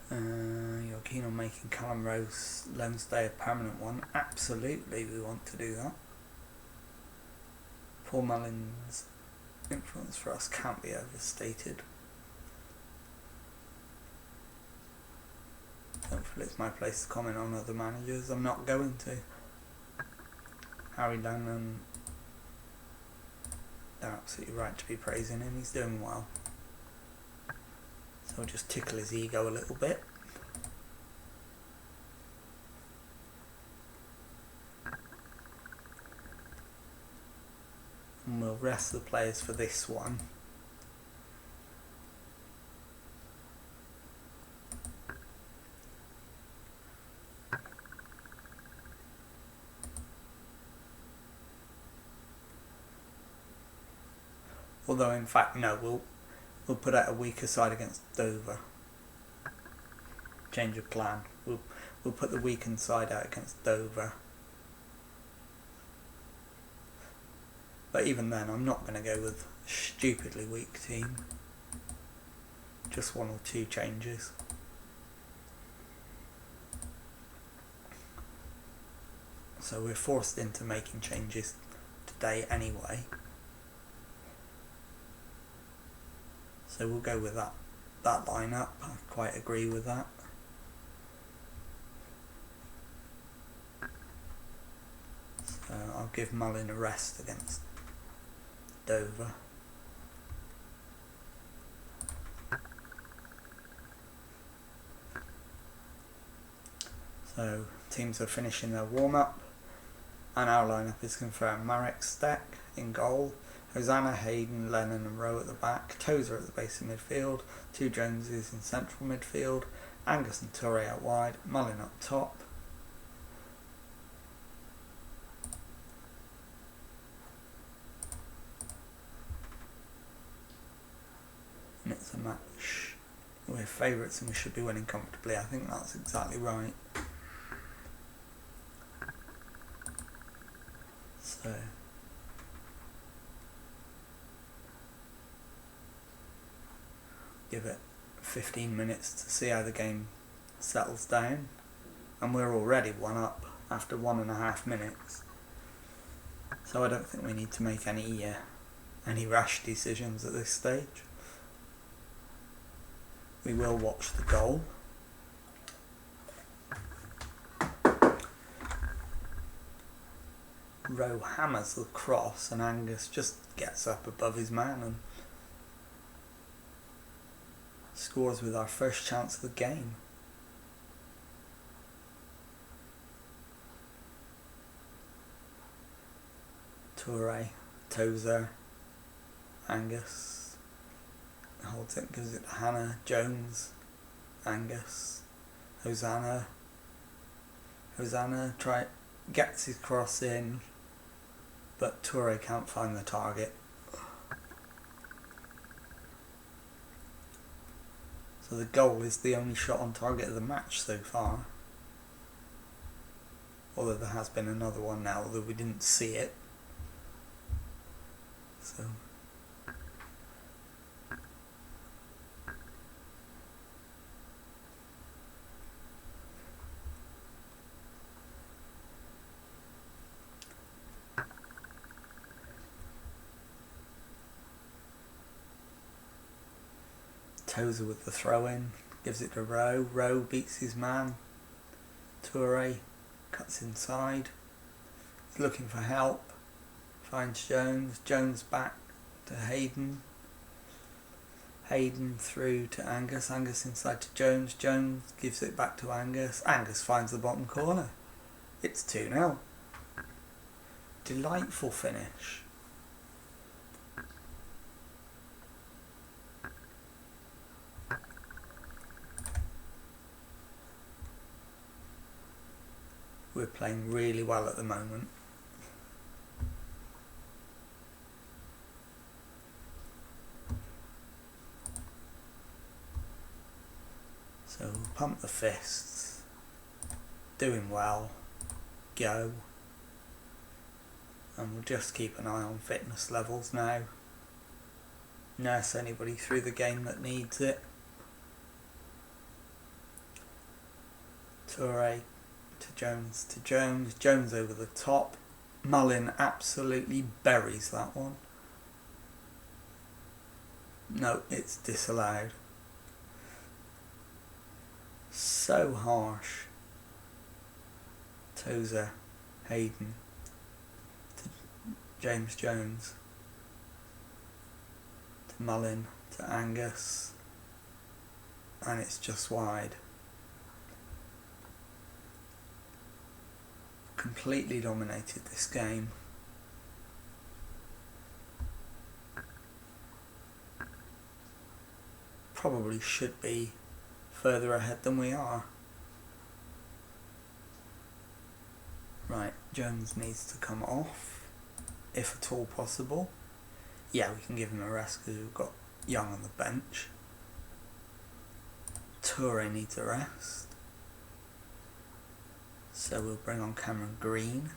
You're keen on making Callum Rowe's loan stay a permanent one? Absolutely, we want to do that. Paul Mullen's influence for us can't be overstated. Don't feel it's my place to comment on other managers. I'm not going to. Harry Lannan, they're absolutely right to be praising him. He's doing well. So I'll just tickle his ego a little bit. And we'll rest the players for this one. Although in fact no, we'll put out a weaker side against Dover. Change of plan. We'll put the weakened side out against Dover. But even then, I'm not going to go with a stupidly weak team. Just one or two changes. So we're forced into making changes today anyway. So we'll go with that lineup. I quite agree with that. So I'll give Mullin a rest against Dover. So teams are finishing their warm-up, and our lineup is confirmed. Marek Steck in goal, Hosanna, Hayden, Lennon and Rowe at the back, Tozer at the base of midfield, two Joneses in central midfield, Angus and Toure out wide, Mullin up top. And it's a match. We're favourites and we should be winning comfortably. I think that's exactly right. So give it 15 minutes to see how the game settles down, and we're already 1 up after 1.5 minutes. So I don't think we need to make any rash decisions at this stage. We will watch the goal. Rowe hammers the cross and Angus just gets up above his man and scores with our first chance of the game. Toure, Tozer, Angus holds it, gives it to Hannah, Jones, Angus, Hosanna gets his cross in, but Toure can't find the target. So the goal is the only shot on target of the match so far. Although there has been another one now, although we didn't see it. So Tozer with the throw in, gives it to Rowe. Rowe beats his man. Toure cuts inside. He's looking for help. Finds Jones. Jones back to Hayden. Hayden through to Angus. Angus inside to Jones. Jones gives it back to Angus. Angus finds the bottom corner. It's 2-0. Delightful finish. We're playing really well at the moment. pump the fists, doing well, go, and we'll just keep an eye on fitness levels now. Nurse anybody through the game that needs it. Toure to Jones, Jones over the top. Mullin absolutely buries that one. No, it's disallowed. So harsh. Tozer, Hayden to James Jones, to Mullin, to Angus, and it's just wide. Completely dominated this game. Probably should be further ahead than we are. Right, Jones needs to come off, if at all possible. Yeah, we can give him a rest because we've got Young on the bench. Toure needs a rest, so we'll bring on Cameron Green.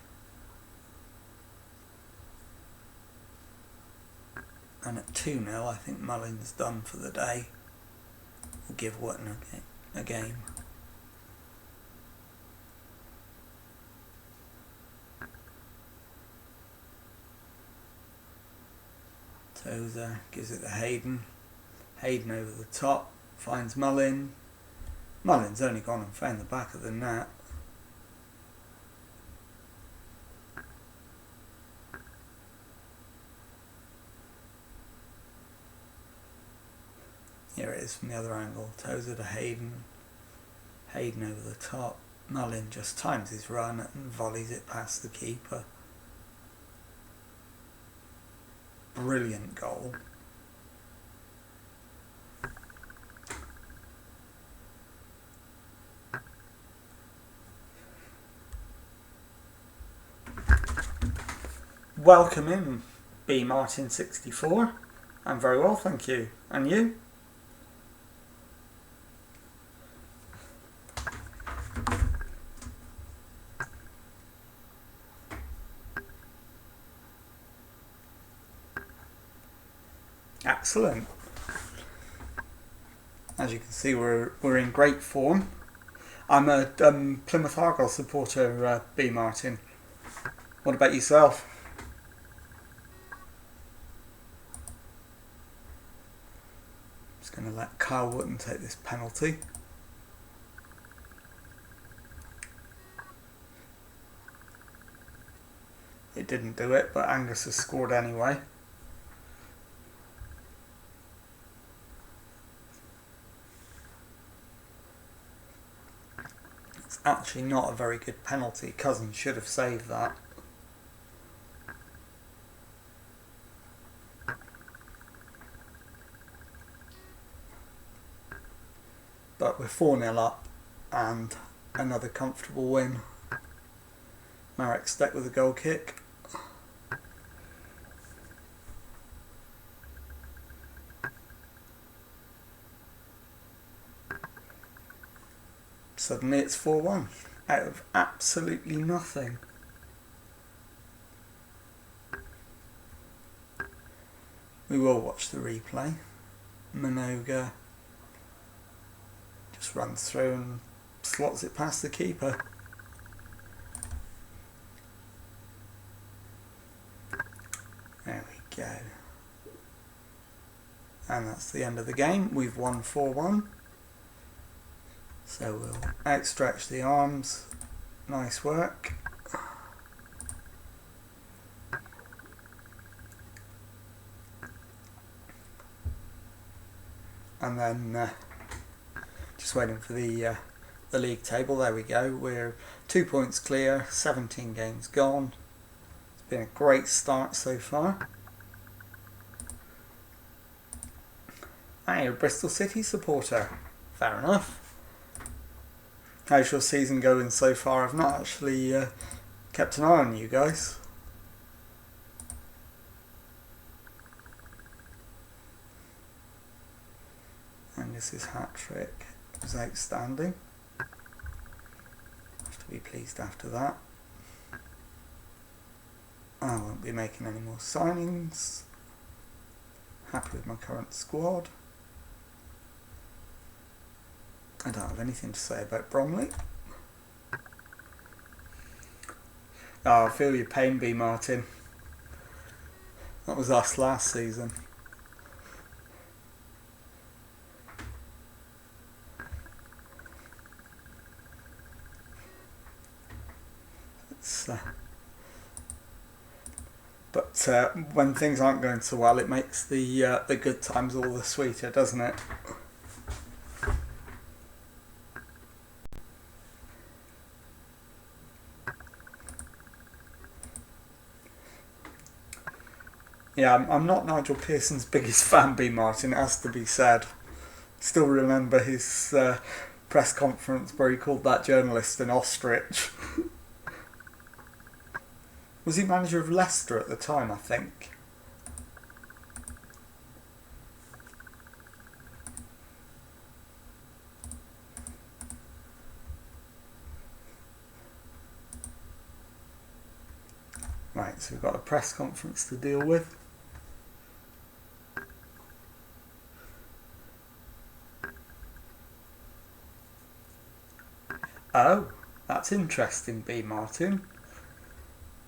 And at 2-0, I think Mullin's done for the day. We'll give Wotton a game. Tozer gives it to Hayden. Hayden over the top, finds Mullin. Mullin's only gone and found the back of the net. Here it is from the other angle. Tozer to Hayden. Hayden over the top. Mullin just times his run and volleys it past the keeper. Brilliant goal. Welcome in, B Martin 64. I'm very well, thank you. And you? Excellent. As you can see, we're in great form. I'm a Plymouth Argyle supporter, B Martin. What about yourself? Just going to let Kyle Wotton take this penalty. It didn't do it, but Angus has scored anyway. It's actually not a very good penalty. Cousins should have saved that. But we're 4-0 up and another comfortable win. Marek Steck with a goal kick. Suddenly it's 4-1 out of absolutely nothing. We will watch the replay. Minoga just runs through and slots it past the keeper. There we go. And that's the end of the game. We've won 4-1. So we'll outstretch the arms. Nice work. And then just waiting for the league table. There we go. We're 2 points clear, 17 games gone. It's been a great start so far. You're a Bristol City supporter. Fair enough. How's your season going so far? I've not actually kept an eye on you guys. Angus's hat trick. was outstanding. Have to be pleased after that. I won't be making any more signings. Happy with my current squad. I don't have anything to say about Bromley. Oh, I feel your pain, B. Martin. That was us last season. But when things aren't going so well, it makes the good times all the sweeter, doesn't it? Yeah, I'm not Nigel Pearson's biggest fan, B. Martin, it has to be said. Still remember his press conference where he called that journalist an ostrich. Was he manager of Leicester at the time, I think? Right, so we've got a press conference to deal with. Oh, that's interesting, B. Martin.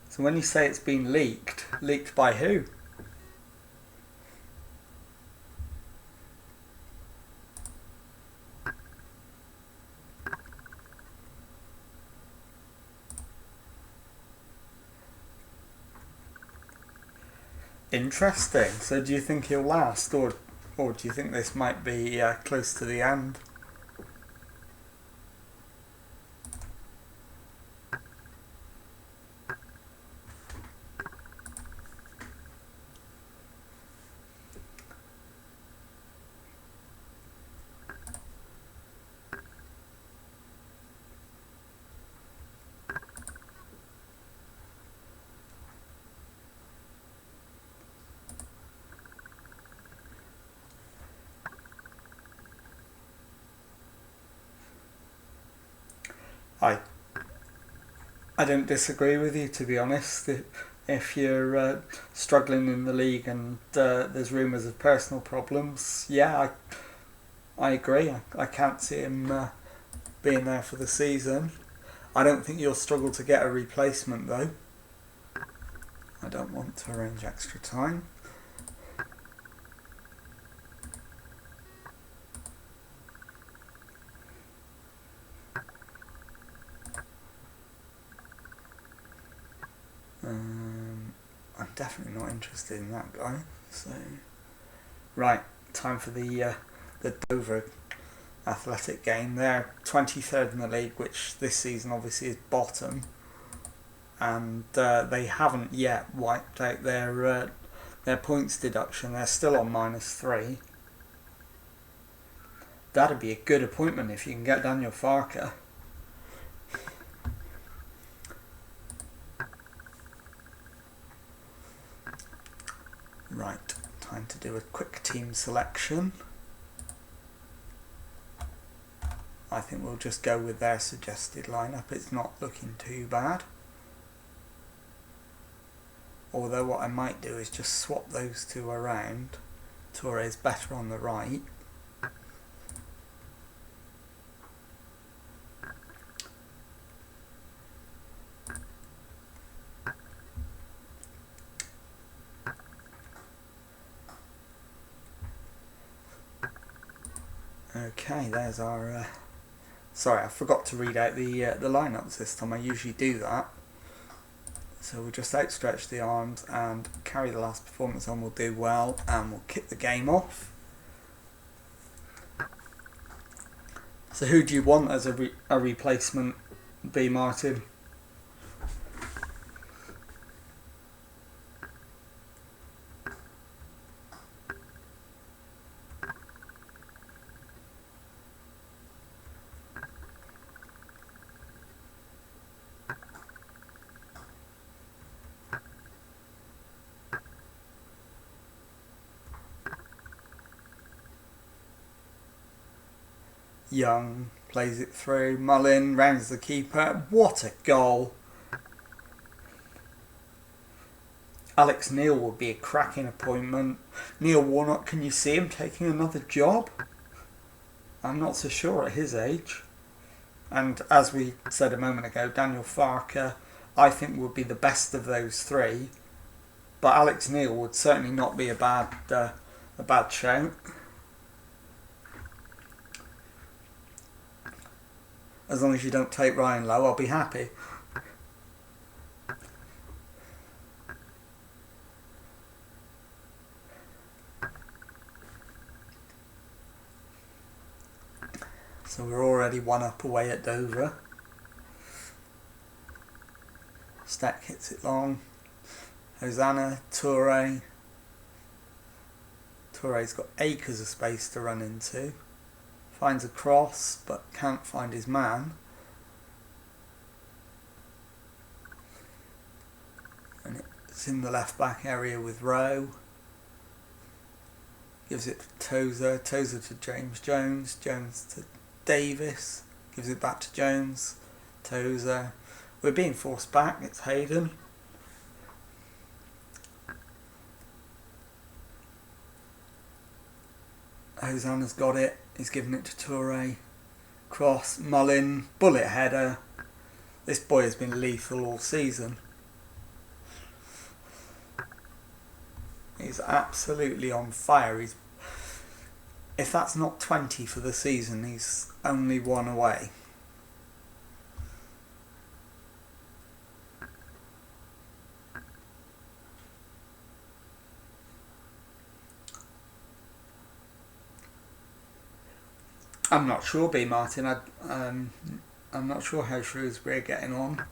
So when you say it's been leaked by who? Interesting. So do you think he'll last, or do you think this might be close to the end? I don't disagree with you, to be honest. If you're struggling in the league and there's rumours of personal problems, yeah, I agree. I can't see him being there for the season. I don't think you'll struggle to get a replacement, though. I don't want to arrange extra time. I'm definitely not interested in that guy. So, right, time for the Dover Athletic game. They're 23rd in the league, which this season obviously is bottom, and they haven't yet wiped out their points deduction. They're still on -3. That'd be a good appointment if you can get Daniel Farker. Right, time to do a quick team selection. I think we'll just go with their suggested lineup. It's not looking too bad. Although what I might do is just swap those two around. Touré's better on the right. Okay, there's our... sorry, I forgot to read out the lineups this time. I usually do that. So we'll just outstretch the arms and carry the last performance on. We'll do well and we'll kick the game off. So who do you want as a replacement, B. Martin? Young plays it through. Mullin rounds the keeper. What a goal! Alex Neil would be a cracking appointment. Neil Warnock, can you see him taking another job? I'm not so sure at his age. And as we said a moment ago, Daniel Farker, I think, would be the best of those three. But Alex Neil would certainly not be a bad shout. As long as you don't take Ryan Lowe, I'll be happy. So we're already 1 up away at Dover. Stack hits it long. Hosanna, Toure. Toure's got acres of space to run into. Finds a cross, but can't find his man. And it's in the left back area with Rowe. Gives it to Tozer. Tozer to James Jones. Jones to Davis. Gives it back to Jones. Tozer. We're being forced back. It's Hayden. Hosanna's got it. He's given it to Toure. Cross. Mullin. Bullet header. This boy has been lethal all season. He's absolutely on fire. If that's not 20 for the season, he's only 1 away. I'm not sure, B. Martin. I'm not sure how Shrewsbury are getting on.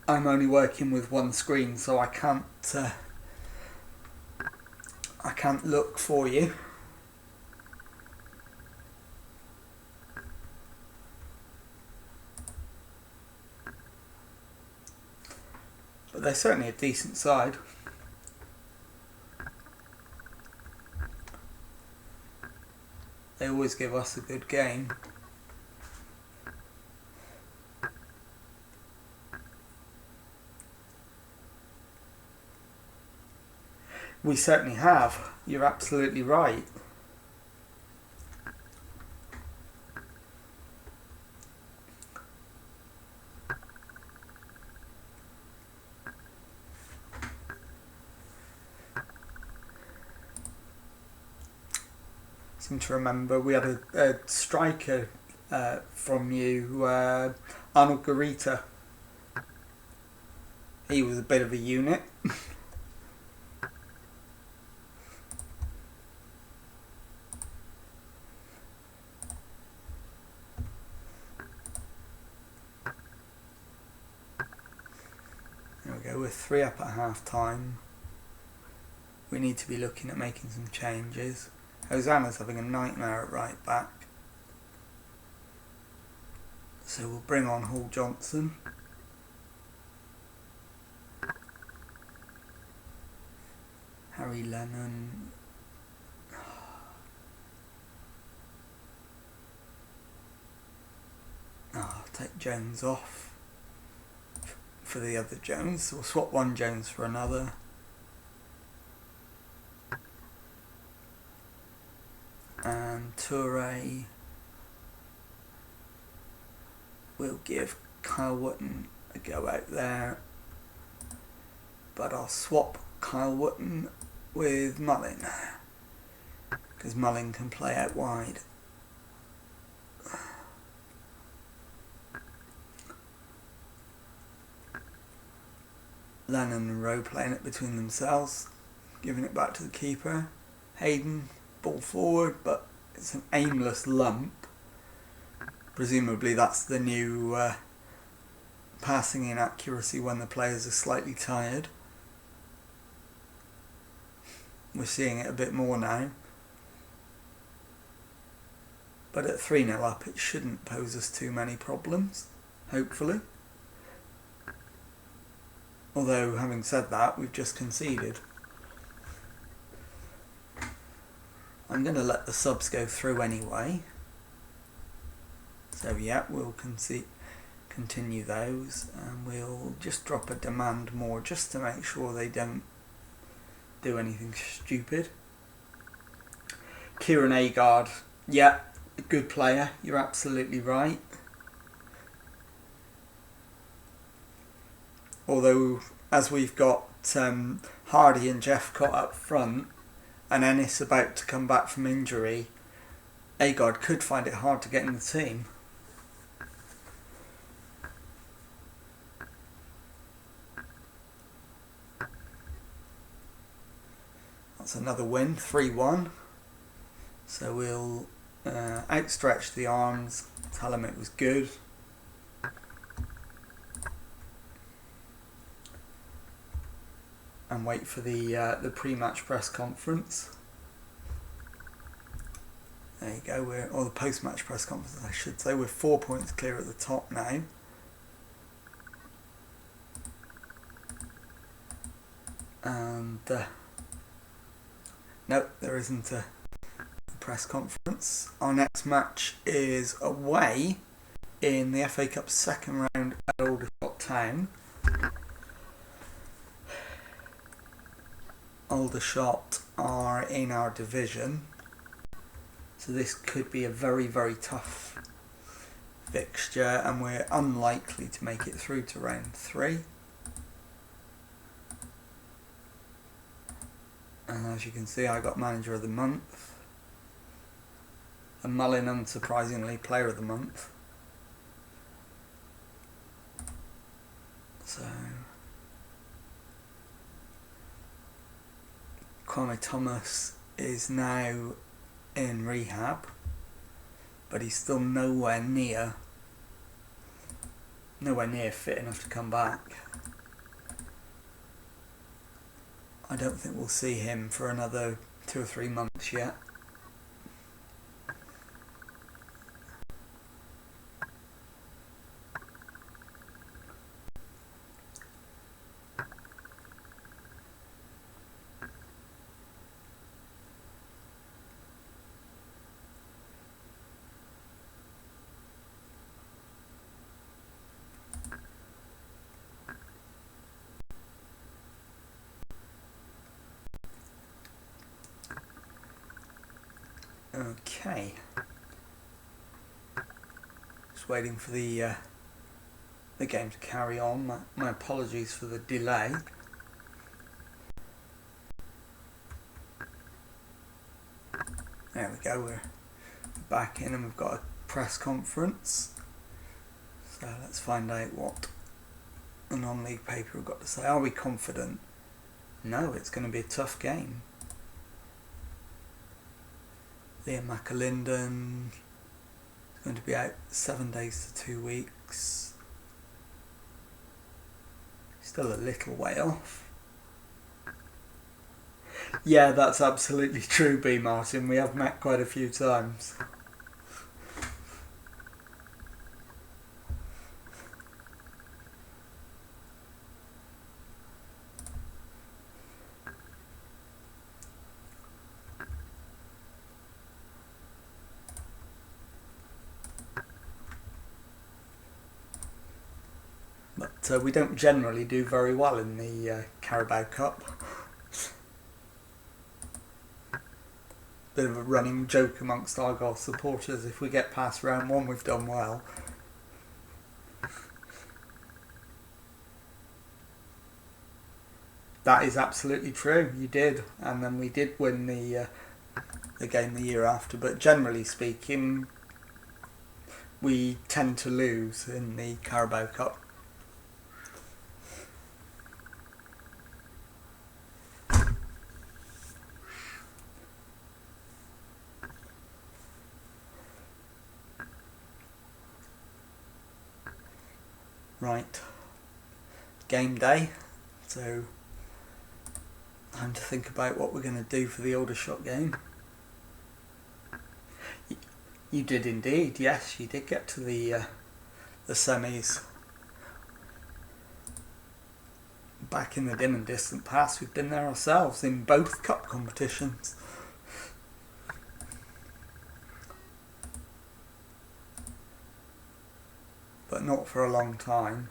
I'm only working with one screen, so I can't look for you. But they're certainly a decent side. They always give us a good game. We certainly have. You're absolutely right. I seem to remember we had a striker from you, Arnold Garita. He was a bit of a unit. There we go, we're 3 up at half time. We need to be looking at making some changes. Hosanna's having a nightmare at right back. So we'll bring on Hall Johnson. Harry Lennon. I'll take Jones off for the other Jones. So we'll swap one Jones for another. And Toure will give Kyle Wootton a go out there, but I'll swap Kyle Wootton with Mullin because Mullin can play out wide. Lennon and Rowe playing it between themselves, giving it back to the keeper. Hayden, ball forward, but it's an aimless lump. Presumably that's the new passing inaccuracy when the players are slightly tired. We're seeing it a bit more now. But at 3-0 up it shouldn't pose us too many problems, hopefully. Although, having said that, we've just conceded. I'm going to let the subs go through anyway. So yeah, we'll continue those, and we'll just drop a demand more just to make sure they don't do anything stupid. Kieran Agard, yeah, good player, you're absolutely right. Although, as we've got Hardy and Jeffcott up front, and Ennis about to come back from injury, Agard could find it hard to get in the team. That's another win, 3-1. So we'll outstretch the arms, tell them it was good. And wait for the pre-match press conference. There you go, or the post-match press conference I should say. We're 4 points clear at the top now. And no, there isn't a press conference. Our next match is away in the FA Cup second round at Aldershot Town. Aldershot are in our division, so this could be a very, very tough fixture, and we're unlikely to make it through to round 3. And as you can see, I got Manager of the Month, and Mullin, unsurprisingly, Player of the Month. So Connor Thomas is now in rehab, but he's still nowhere near fit enough to come back. I don't think we'll see him for another 2 or 3 months yet. Okay, just waiting for the game to carry on. My apologies for the delay. There we go, we're back in and we've got a press conference. So let's find out what the non-league paper have got to say. Are we confident? No, it's going to be a tough game. Liam McAlinden is going to be out 7 days to 2 weeks. Still a little way off. Yeah, that's absolutely true, B. Martin. We have met quite a few times. But we don't generally do very well in the Carabao Cup. Bit of a running joke amongst Argyle supporters. If we get past round 1, we've done well. That is absolutely true. You did, and then we did win the game the year after. But generally speaking, we tend to lose in the Carabao Cup. Right, game day, so time to think about what we're going to do for the Aldershot game. You did indeed, yes, you did get to the semis. Back in the dim and distant past, we've been there ourselves in both cup competitions. but not for a long time.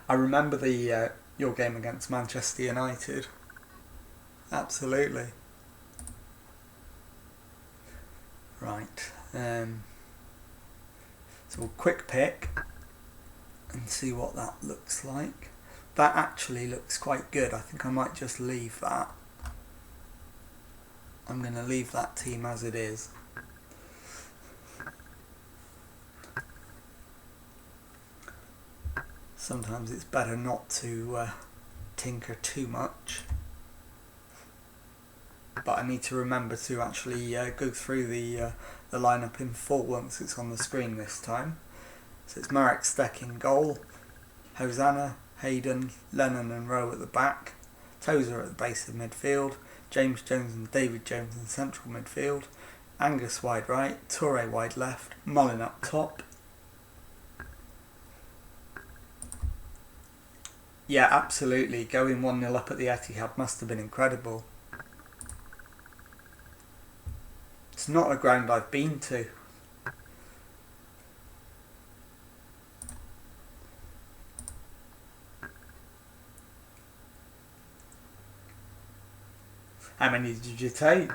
I remember your game against Manchester United. Absolutely. Right. So we'll quick pick and see what that looks like. That actually looks quite good. I think I might just leave that. I'm going to leave that team as it is. Sometimes it's better not to tinker too much. But I need to remember to actually go through the lineup in full once it's on the screen this time. So it's Marek Steck in goal, Hosanna, Hayden, Lennon and Rowe at the back, Tozer at the base of midfield, James Jones and David Jones in central midfield, Angus wide right, Toure wide left, Mullin up top. Yeah, absolutely. Going 1-0 up at the Etihad must have been incredible. It's not a ground I've been to. How many did you take?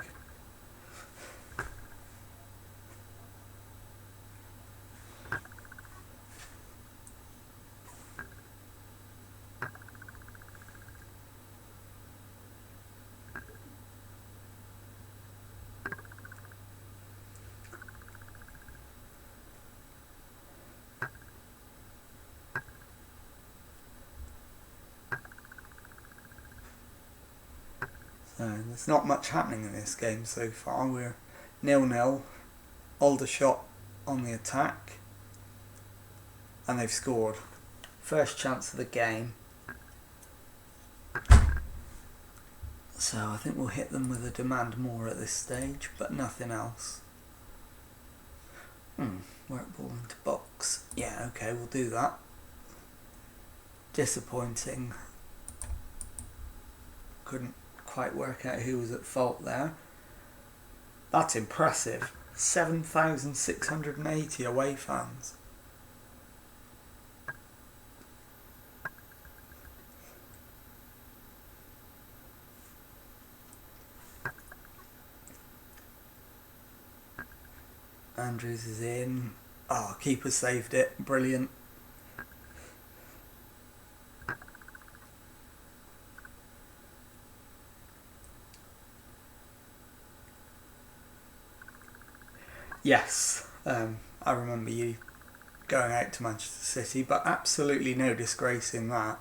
There's not much happening in this game so far. We're 0-0. Aldershot on the attack. And they've scored. First chance of the game. So I think we'll hit them with a demand more at this stage, but nothing else. Work ball into box. Yeah, okay, we'll do that. Disappointing. Couldn't quite work out who was at fault there. That's impressive. 7,680 away fans. Andrews is in. Oh, keeper saved it. Brilliant. Yes, I remember you going out to Manchester City, but absolutely no disgrace in that.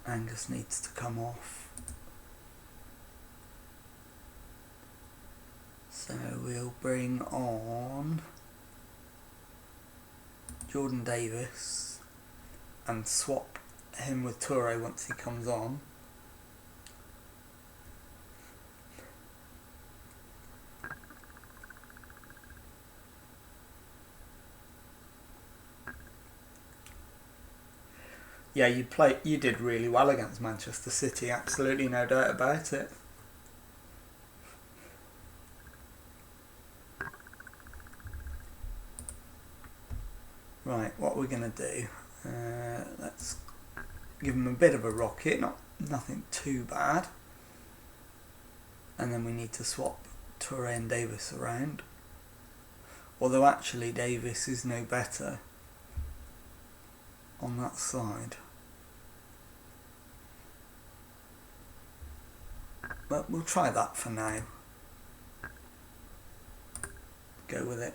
Angus needs to come off. So we'll bring on Jordan Davis and swap him with Toure once he comes on. Yeah, you did really well against Manchester City, absolutely no doubt about it. Right, what we're going to do, let's give him a bit of a rocket, nothing too bad. And then we need to swap Toure and Davis around. Although actually Davis is no better on that side. But we'll try that for now. Go with it.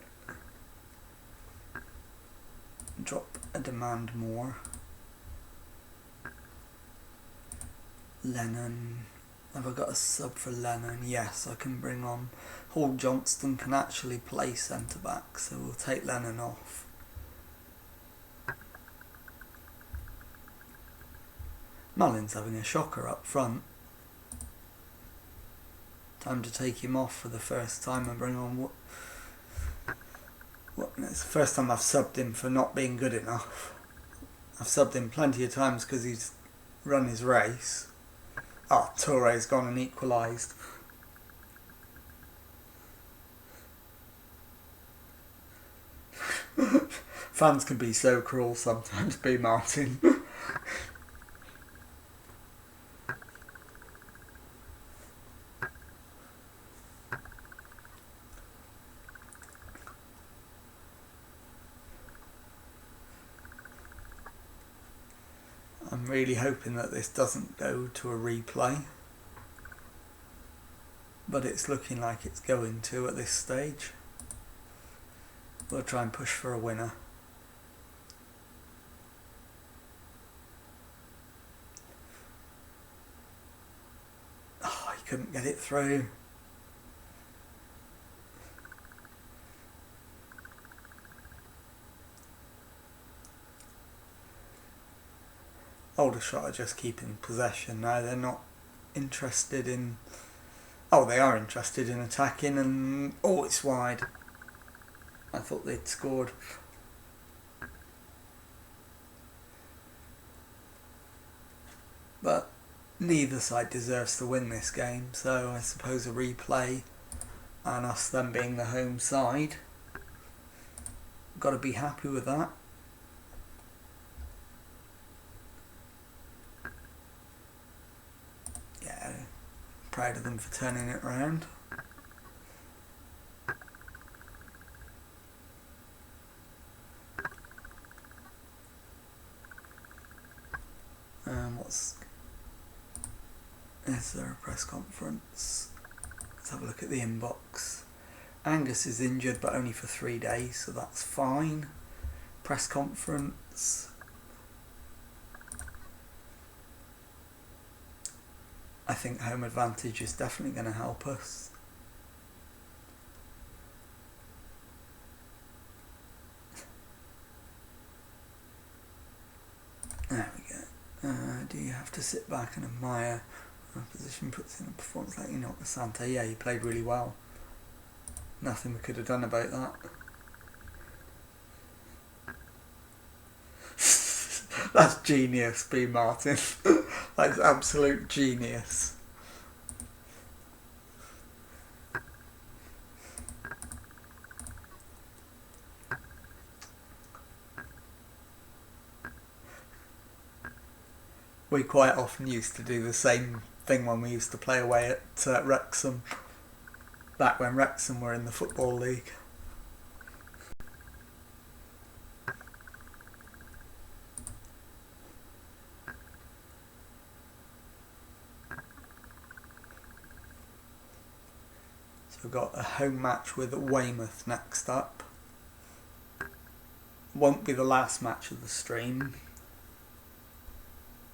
Drop a demand more. Lennon. Have I got a sub for Lennon? Yes, I can bring on Hall Johnston can actually play centre back, so we'll take Lennon off. Mullin's having a shocker up front. Time to take him off for the first time and bring on it's the first time I've subbed him for not being good enough. I've subbed him plenty of times because he's run his race. Oh, Touré's gone and equalised. Fans can be so cruel sometimes, B. Martin. I'm really hoping that this doesn't go to a replay, but it's looking like it's going to at this stage. We'll try and push for a winner. Oh, he couldn't get it through. Aldershot are just keeping possession now. They're not interested in... Oh, they are interested in attacking, and... Oh, it's wide. I thought they'd scored. But neither side deserves to win this game, so I suppose a replay and us then being the home side, got to be happy with that. Yeah, proud of them for turning it around. Is there a press conference? Let's have a look at the inbox. Angus is injured but only for 3 days, so that's fine. Press conference. I think home advantage is definitely going to help us. There we go. Do you have to sit back and admire our position puts in a performance like Enoch Asante? Yeah, he played really well. Nothing we could have done about that. That's genius, B. Martin. That's absolute genius. We quite often used to do the same thing when we used to play away at Wrexham, back when Wrexham were in the Football League. So we've got a home match with Weymouth next up. Won't be the last match of the stream.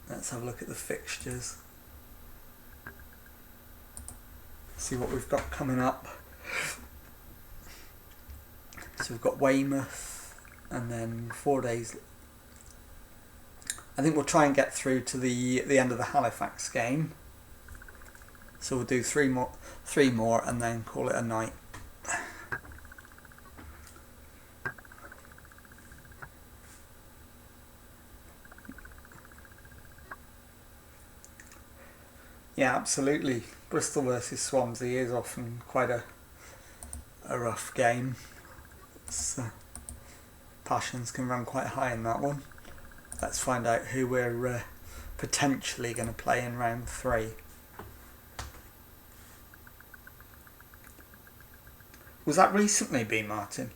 Let's have a look at the fixtures. See what we've got coming up. So we've got Weymouth, and then 4 days. I think we'll try and get through to the end of the Halifax game. So we'll do three more, and then call it a night. Yeah, absolutely. Bristol versus Swansea is often quite a rough game. Passions can run quite high in that one. Let's find out who we're potentially going to play in round 3. Was that recently, B. Martin?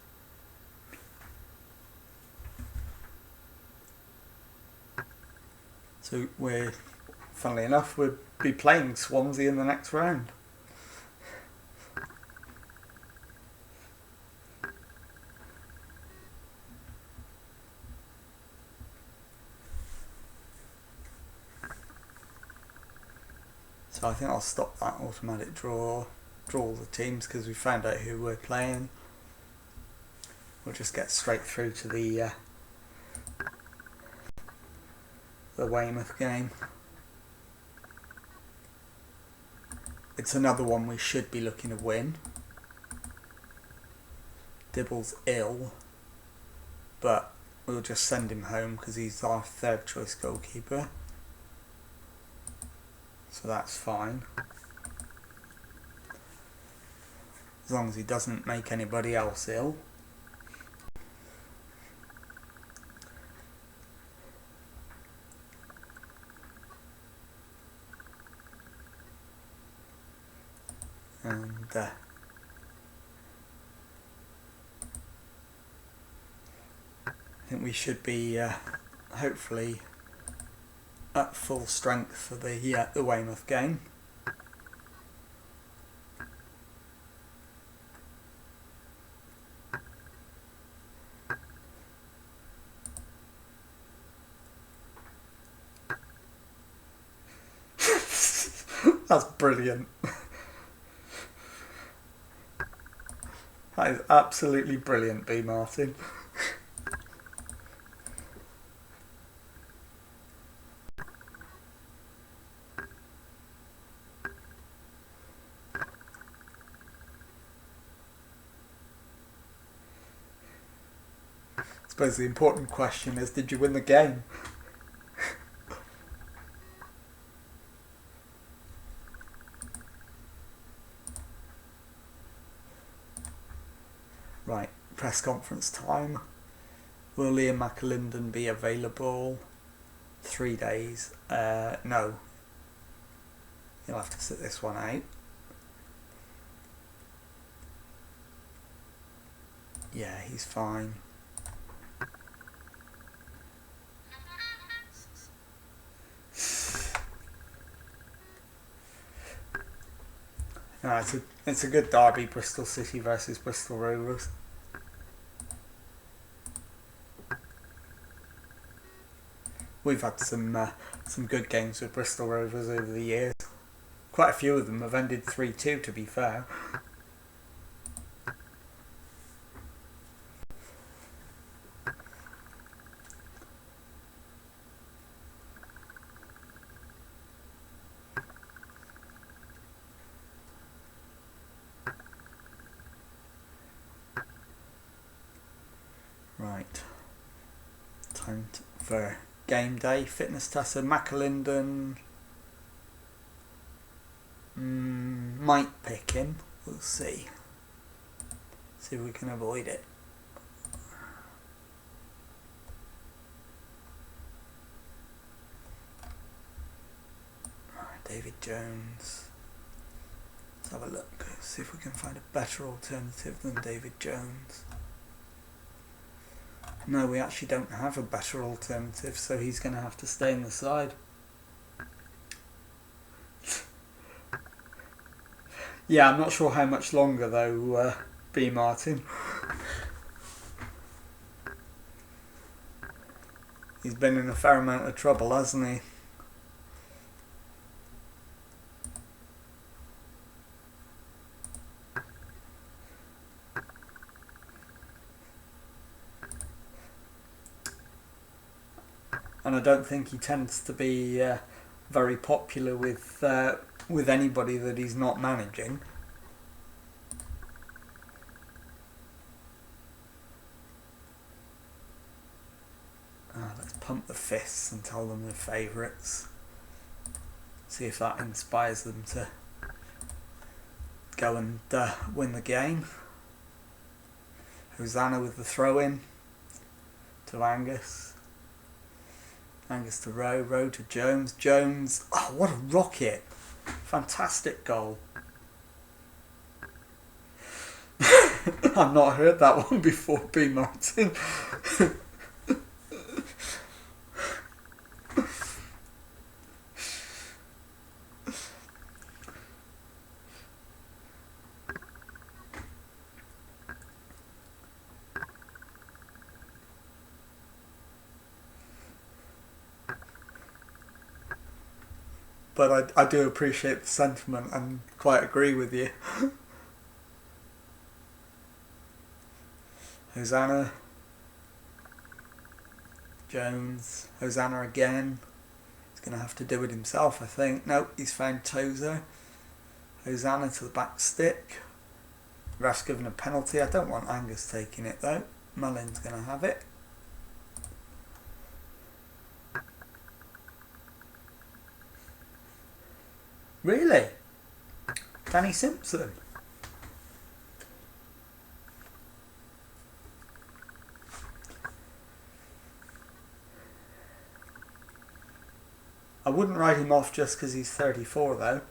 So we're, funnily enough, we'll be playing Swansea in the next round. So I think I'll stop that automatic draw all the teams because we found out who we're playing. We'll just get straight through to the Weymouth game. It's another one we should be looking to win. Dibble's ill, but we'll just send him home because he's our third choice goalkeeper. So that's fine. As long as he doesn't make anybody else ill. And I think we should be hopefully at full strength for the Weymouth game. That's brilliant. That is absolutely brilliant, B. Martin. I suppose the important question is, did you win the game? Right, press conference time. Will Liam McAlinden be available? 3 days. No. You'll have to sit this one out. Yeah, he's fine. No, it's a good derby, Bristol City versus Bristol Rovers. We've had some good games with Bristol Rovers over the years. Quite a few of them have ended 3-2, to be fair. Right, time for game day. Fitness test. So McAlinden might pick him. We'll see. See if we can avoid it. Right, David Jones. Let's have a look. See if we can find a better alternative than David Jones. No, we actually don't have a better alternative, so he's going to have to stay in the side. Yeah, I'm not sure how much longer though, B. Martin. He's been in a fair amount of trouble, hasn't he? And I don't think he tends to be very popular with anybody that he's not managing. Let's pump the fists and tell them they're favourites. See if that inspires them to go and win the game. Hosanna with the throw-in to Angus. Angus to Rowe, Rowe to Jones. Jones, oh, what a rocket. Fantastic goal. I've not heard that one before, B. Martin. But I do appreciate the sentiment and quite agree with you. Hosanna. Jones. Hosanna again. He's going to have to do it himself, I think. Nope, he's found Tozer. Hosanna to the back stick. Ref's given a penalty. I don't want Angus taking it though. Mullin's going to have it. Really? Danny Simpson? I wouldn't write him off just because he's 34 though.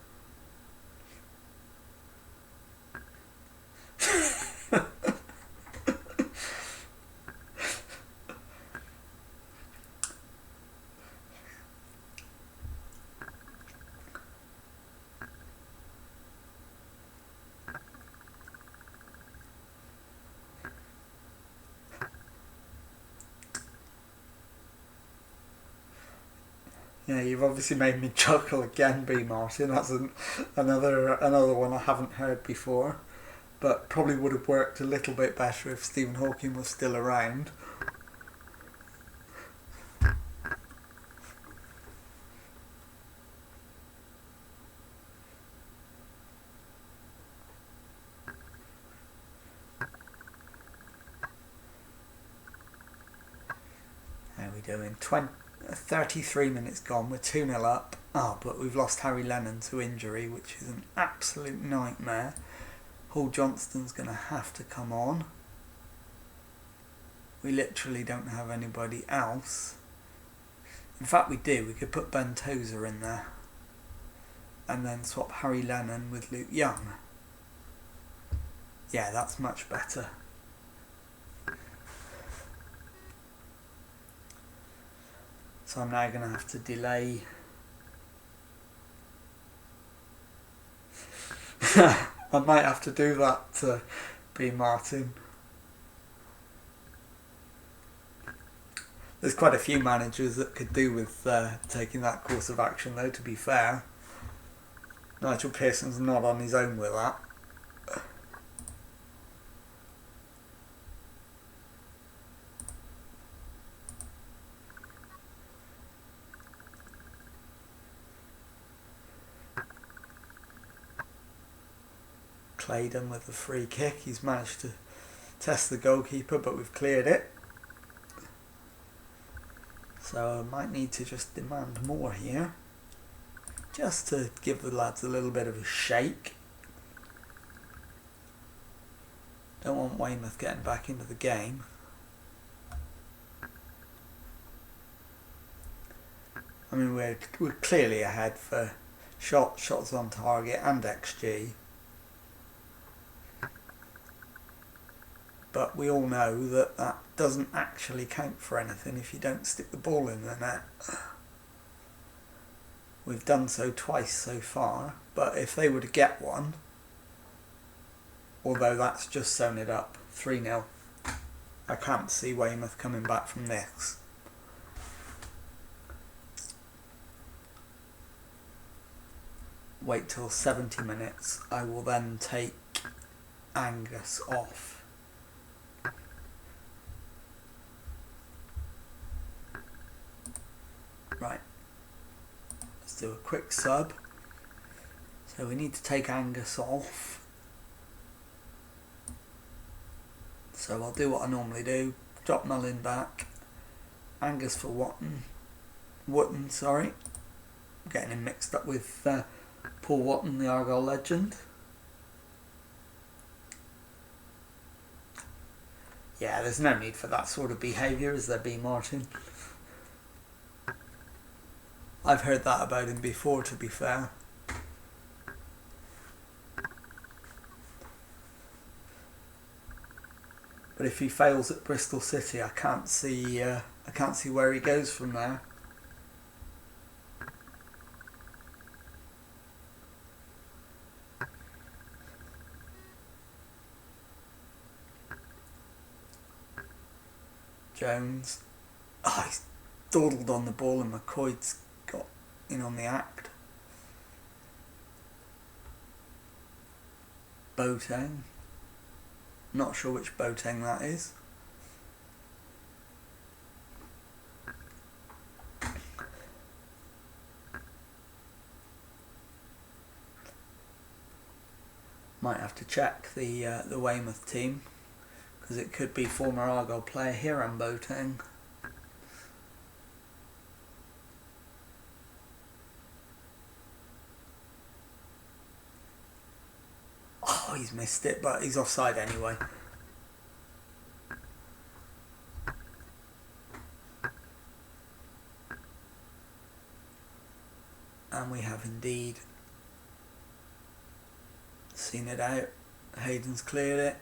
Yeah, you've obviously made me chuckle again, B. Martin. That's another one I haven't heard before, but probably would have worked a little bit better if Stephen Hawking was still around. How are we doing? 33 minutes gone, we're 2-0 up. But we've lost Harry Lennon to injury, which is an absolute nightmare. Hall Johnston's going to have to come on. We literally don't have anybody else. In fact we do, we could put Ben Tozer in there. And then swap Harry Lennon with Luke Young. Yeah, that's much better. So I'm now going to have to delay. I might have to do that, B. Martin. There's quite a few managers that could do with taking that course of action though, to be fair. Nigel Pearson's not on his own with that. Claydon with a free kick. He's managed to test the goalkeeper, but we've cleared it. So I might need to just demand more here, just to give the lads a little bit of a shake. Don't want Weymouth getting back into the game. I mean, we're clearly ahead for shots on target and XG. But we all know that that doesn't actually count for anything if you don't stick the ball in the net. We've done so twice so far, but if they were to get one, although that's just sewn it up, 3-0, I can't see Weymouth coming back from this. Wait till 70 minutes, I will then take Angus off. Right, let's do a quick sub. So we need to take Angus off. So I'll do what I normally do. Drop Mullin back. Angus for Wotton, sorry. I'm getting him mixed up with Paul Wotton, the Argyle legend. Yeah, there's no need for that sort of behaviour, is there, B. Martin? I've heard that about him before, to be fair. But if he fails at Bristol City, I can't see where he goes from there. Jones. He's dawdled on the ball and McCoy's got in on the act. Boateng. Not sure which Boateng that is. Might have to check the Weymouth team, because it could be former Argyle player Hiram Boateng. he's missed it, but he's offside anyway. And we have indeed seen it out. Hayden's cleared it.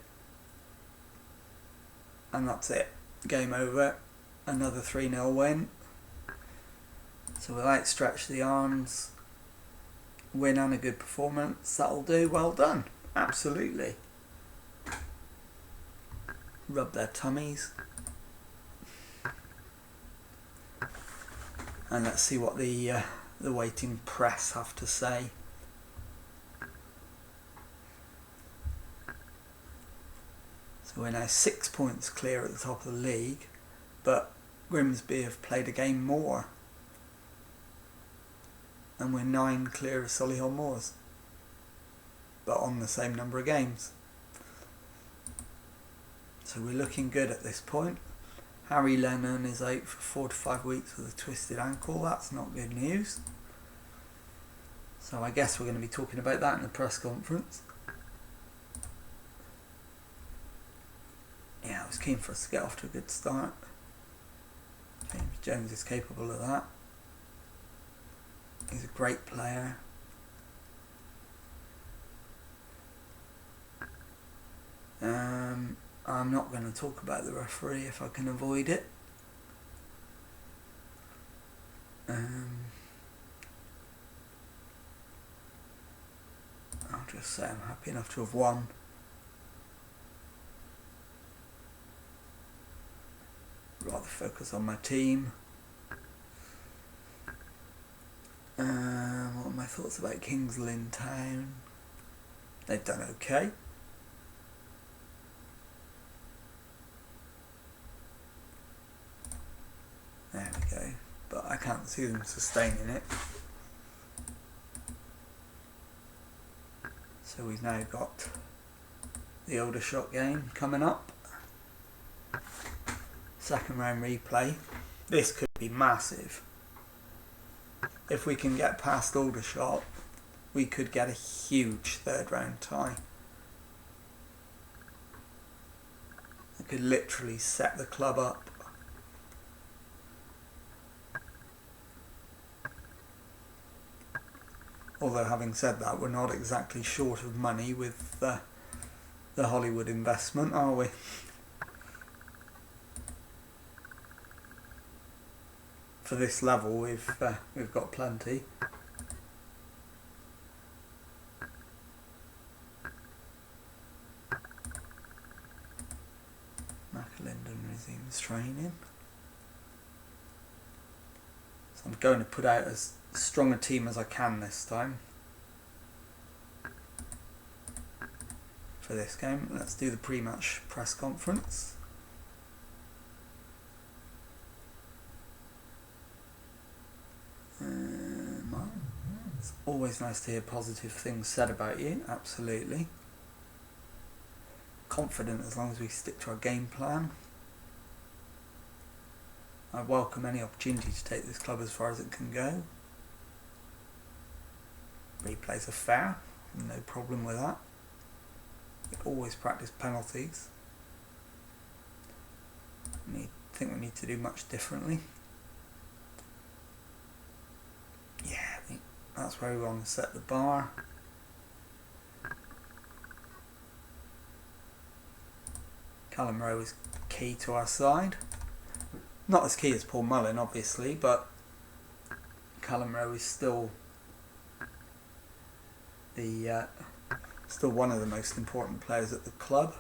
And that's it. Game over. Another 3-0 win. So we'll outstretch the arms. Win and a good performance. That'll do. Well done. Absolutely. Rub their tummies. And let's see what the waiting press have to say. So we're now 6 points clear at the top of the league, but Grimsby have played a game more. And we're 9 clear of Solihull Moors, but on the same number of games. So we're looking good at this point. Harry Lennon is out for 4 to 5 weeks with a twisted ankle. That's not good news. So I guess we're going to be talking about that in the press conference. Yeah, I was keen for us to get off to a good start. James Jones is capable of that. He's a great player. I'm not going to talk about the referee if I can avoid it. I'll just say I'm happy enough to have won. Rather focus on my team. What are my thoughts about Kings Lynn Town? They've done okay. There we go. But I can't see them sustaining it. So we've now got the Aldershot game coming up. Second round replay. This could be massive. If we can get past Aldershot, we could get a huge third round tie. It could literally set the club up. Although having said that, we're not exactly short of money with the Hollywood investment, are we? For this level, we've got plenty. McAlinden resumes training. So I'm going to put out as strong a team as I can this time for this game. Let's do the pre-match press conference. It's always nice to hear positive things said about you, absolutely. Confident as long as we stick to our game plan. I welcome any opportunity to take this club as far as it can go. Replays are fair, no problem with that. We always practice penalties. I think we need to do much differently. Yeah, I think that's where we want to set the bar. Callum Rowe is key to our side. Not as key as Paul Mullin, obviously, but Callum Rowe is still one of the most important players at the club.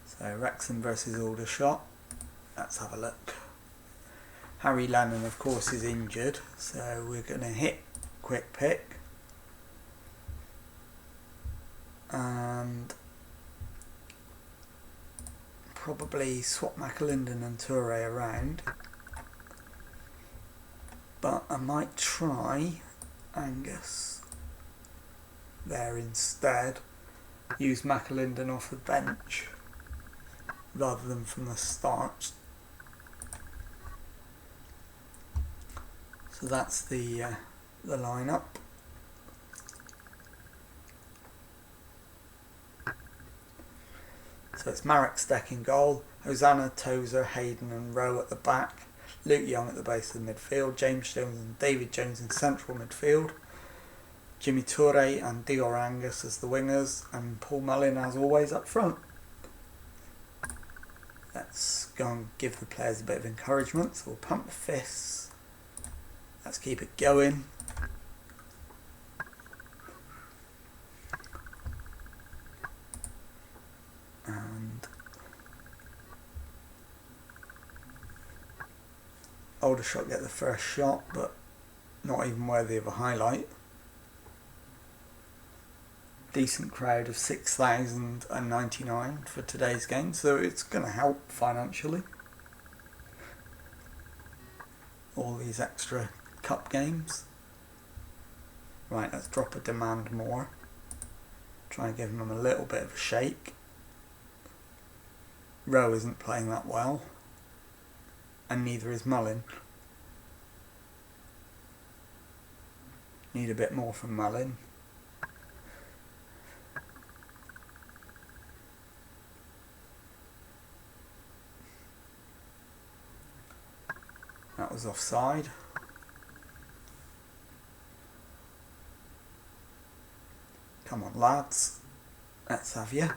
So Wrexham versus Aldershot. Let's have a look. Harry Lannon, of course, is injured, so we're going to hit quick pick. And probably swap McAlinden and Toure around. But I might try Angus. there instead. Use McAlinden off the bench rather than from the start. So that's the lineup. So it's Marek Steck in goal, Hosanna, Tozer, Hayden and Rowe at the back, Luke Young at the base of the midfield, James Jones and David Jones in central midfield, Jimmy Toure and Dior Angus as the wingers, and Paul Mullin as always up front. Let's go and give the players a bit of encouragement. So we'll pump the fists. Let's keep it going. And Aldershot get the first shot, but not even worthy of a highlight. Decent crowd of 6,099 for today's game, so it's going to help financially. All these extra cup games. Right, let's drop a demand more. Try and give them a little bit of a shake. Rowe isn't playing that well, and neither is Mullin. Need a bit more from Mullin. That was offside. Come on, lads. Let's have you.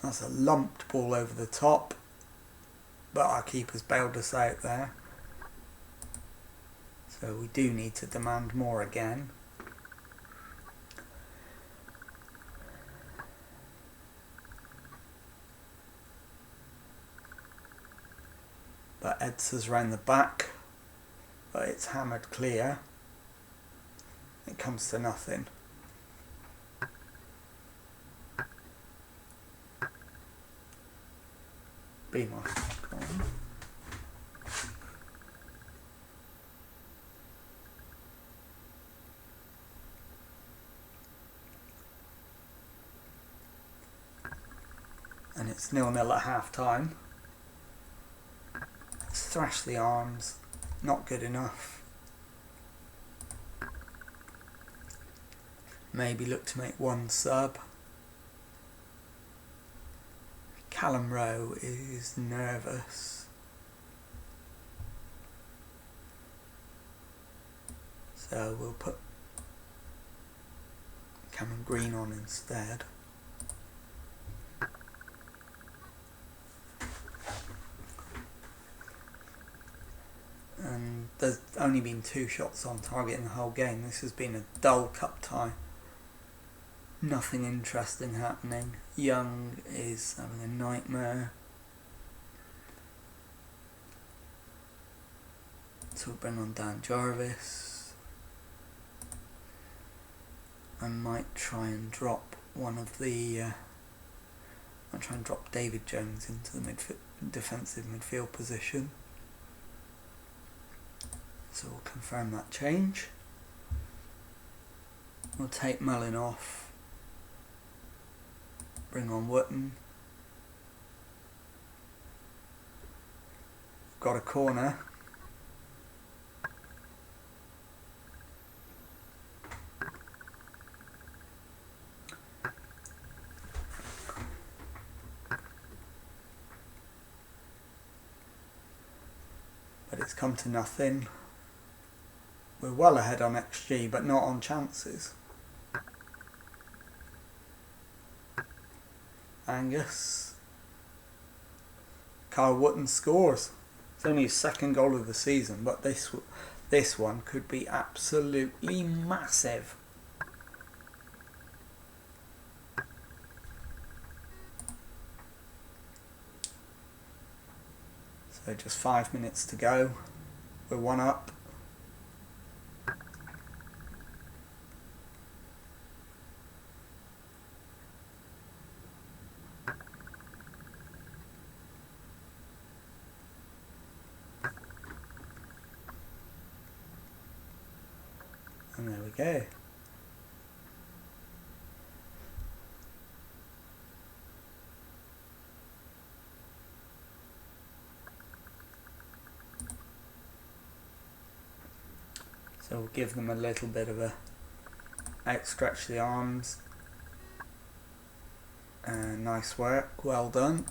That's a lumped ball over the top, but our keeper's bailed us out there. So we do need to demand more again. But Eds's round the back, but it's hammered clear. It comes to nothing. Weymouth, go on. And it's 0-0 at half time. Thrash the arms, not good enough. Maybe look to make one sub. Callum Rowe is nervous. So we'll put Cameron Green on instead. And there's only been 2 shots on target in the whole game. This has been a dull cup tie. Nothing interesting happening. Young is having a nightmare. So we'll bring on Dan Jarvis. I might try and drop one of the... I'll try and drop David Jones into the defensive midfield position. So we'll confirm that change. We'll take Mullin off. Bring on Wootton. Got a corner. But it's come to nothing. We're well ahead on XG, but not on chances. Angus. Kyle Wootton scores. It's only his 2nd goal of the season, but this one could be absolutely massive. So just 5 minutes to go. We're 1 up. And there we go. So we'll give them a little bit of a outstretch the arms. Nice work, well done.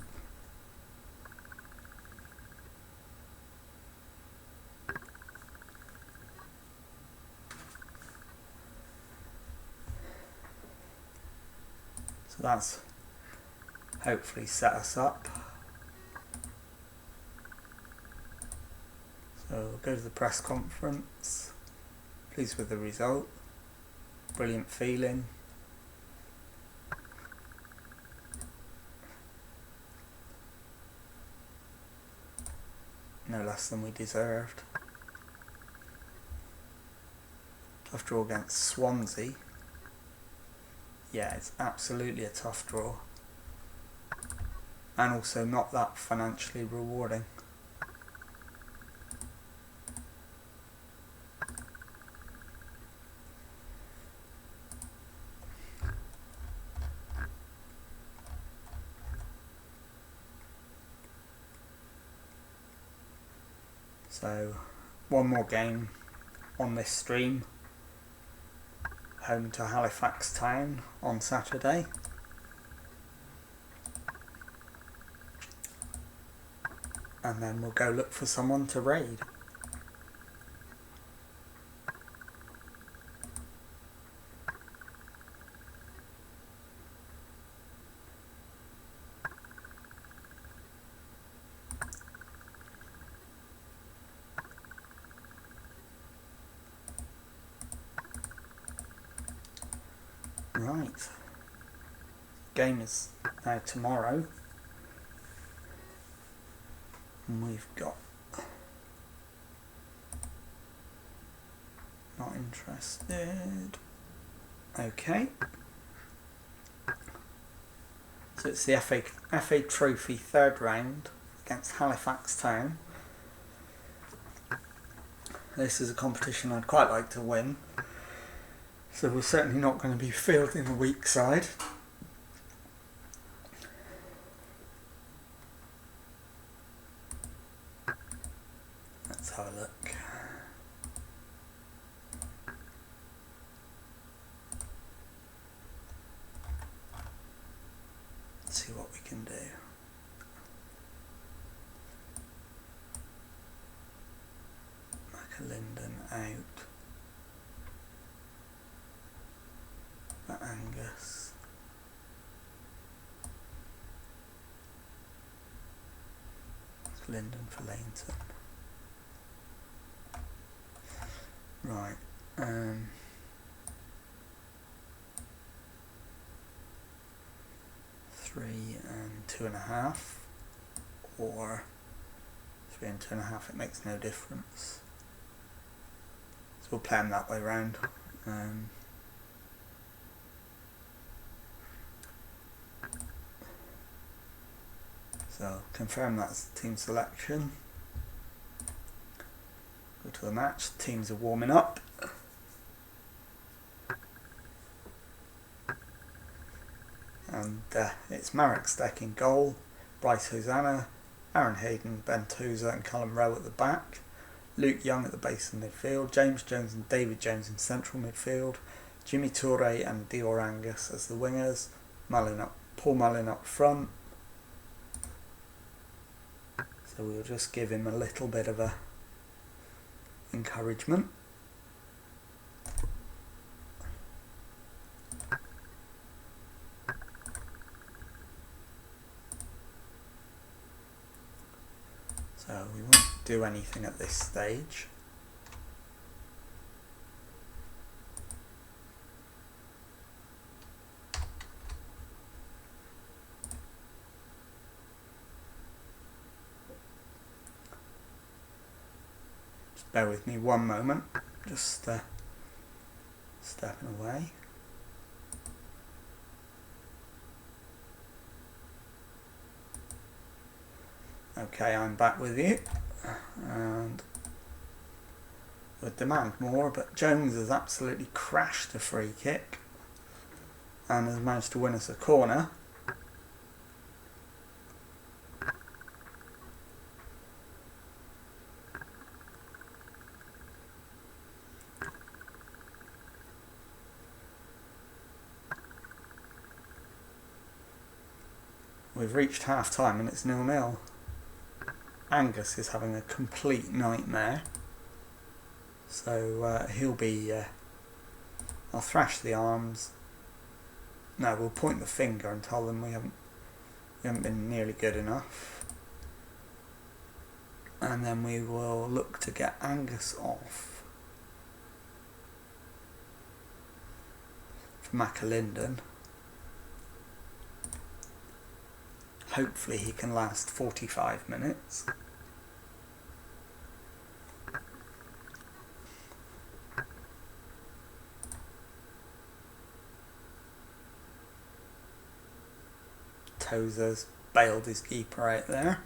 So that's hopefully set us up. So we'll go to the press conference. Pleased with the result. Brilliant feeling. No less than we deserved. Tough draw against Swansea. Yeah, it's absolutely a tough draw. And also not that financially rewarding. So, one more game on this stream. Home to Halifax Town on Saturday. And then we'll go look for someone to raid. Right, game is now tomorrow, and we've got not interested. Okay, so it's the FA Trophy third round against Halifax Town. This is a competition I'd quite like to win. So we're certainly not going to be fielding the weak side. Let's have a look. Let's see what we can do. Linden out. Angus. Linden for Laynton. Right. 3 and 2.5, or 3 and 2.5. It makes no difference. So we'll play them that way round. So confirm that's team selection. Go to the match. Teams are warming up. And it's Marek Steck in goal, Bryce Hosanna, Aaron Hayden, Ben Tozer and Callum Rowe at the back, Luke Young at the base of midfield, James Jones and David Jones in central midfield, Jimmy Toure and Dior Angus as the wingers, Paul Mullin up front. So we'll just give him a little bit of a encouragement. So we won't do anything at this stage. Just bear with me one moment, just stepping away. Okay, I'm back with you, and would demand more, but Jones has absolutely crashed a free kick and has managed to win us a corner. We've reached half time and it's 0-0. Angus is having a complete nightmare, so he'll be I'll thrash the arms. No, we'll point the finger and tell them we haven't been nearly good enough, and then we will look to get Angus off for McAlinden. Hopefully he can last 45 minutes. Tozer's bailed his keeper out there.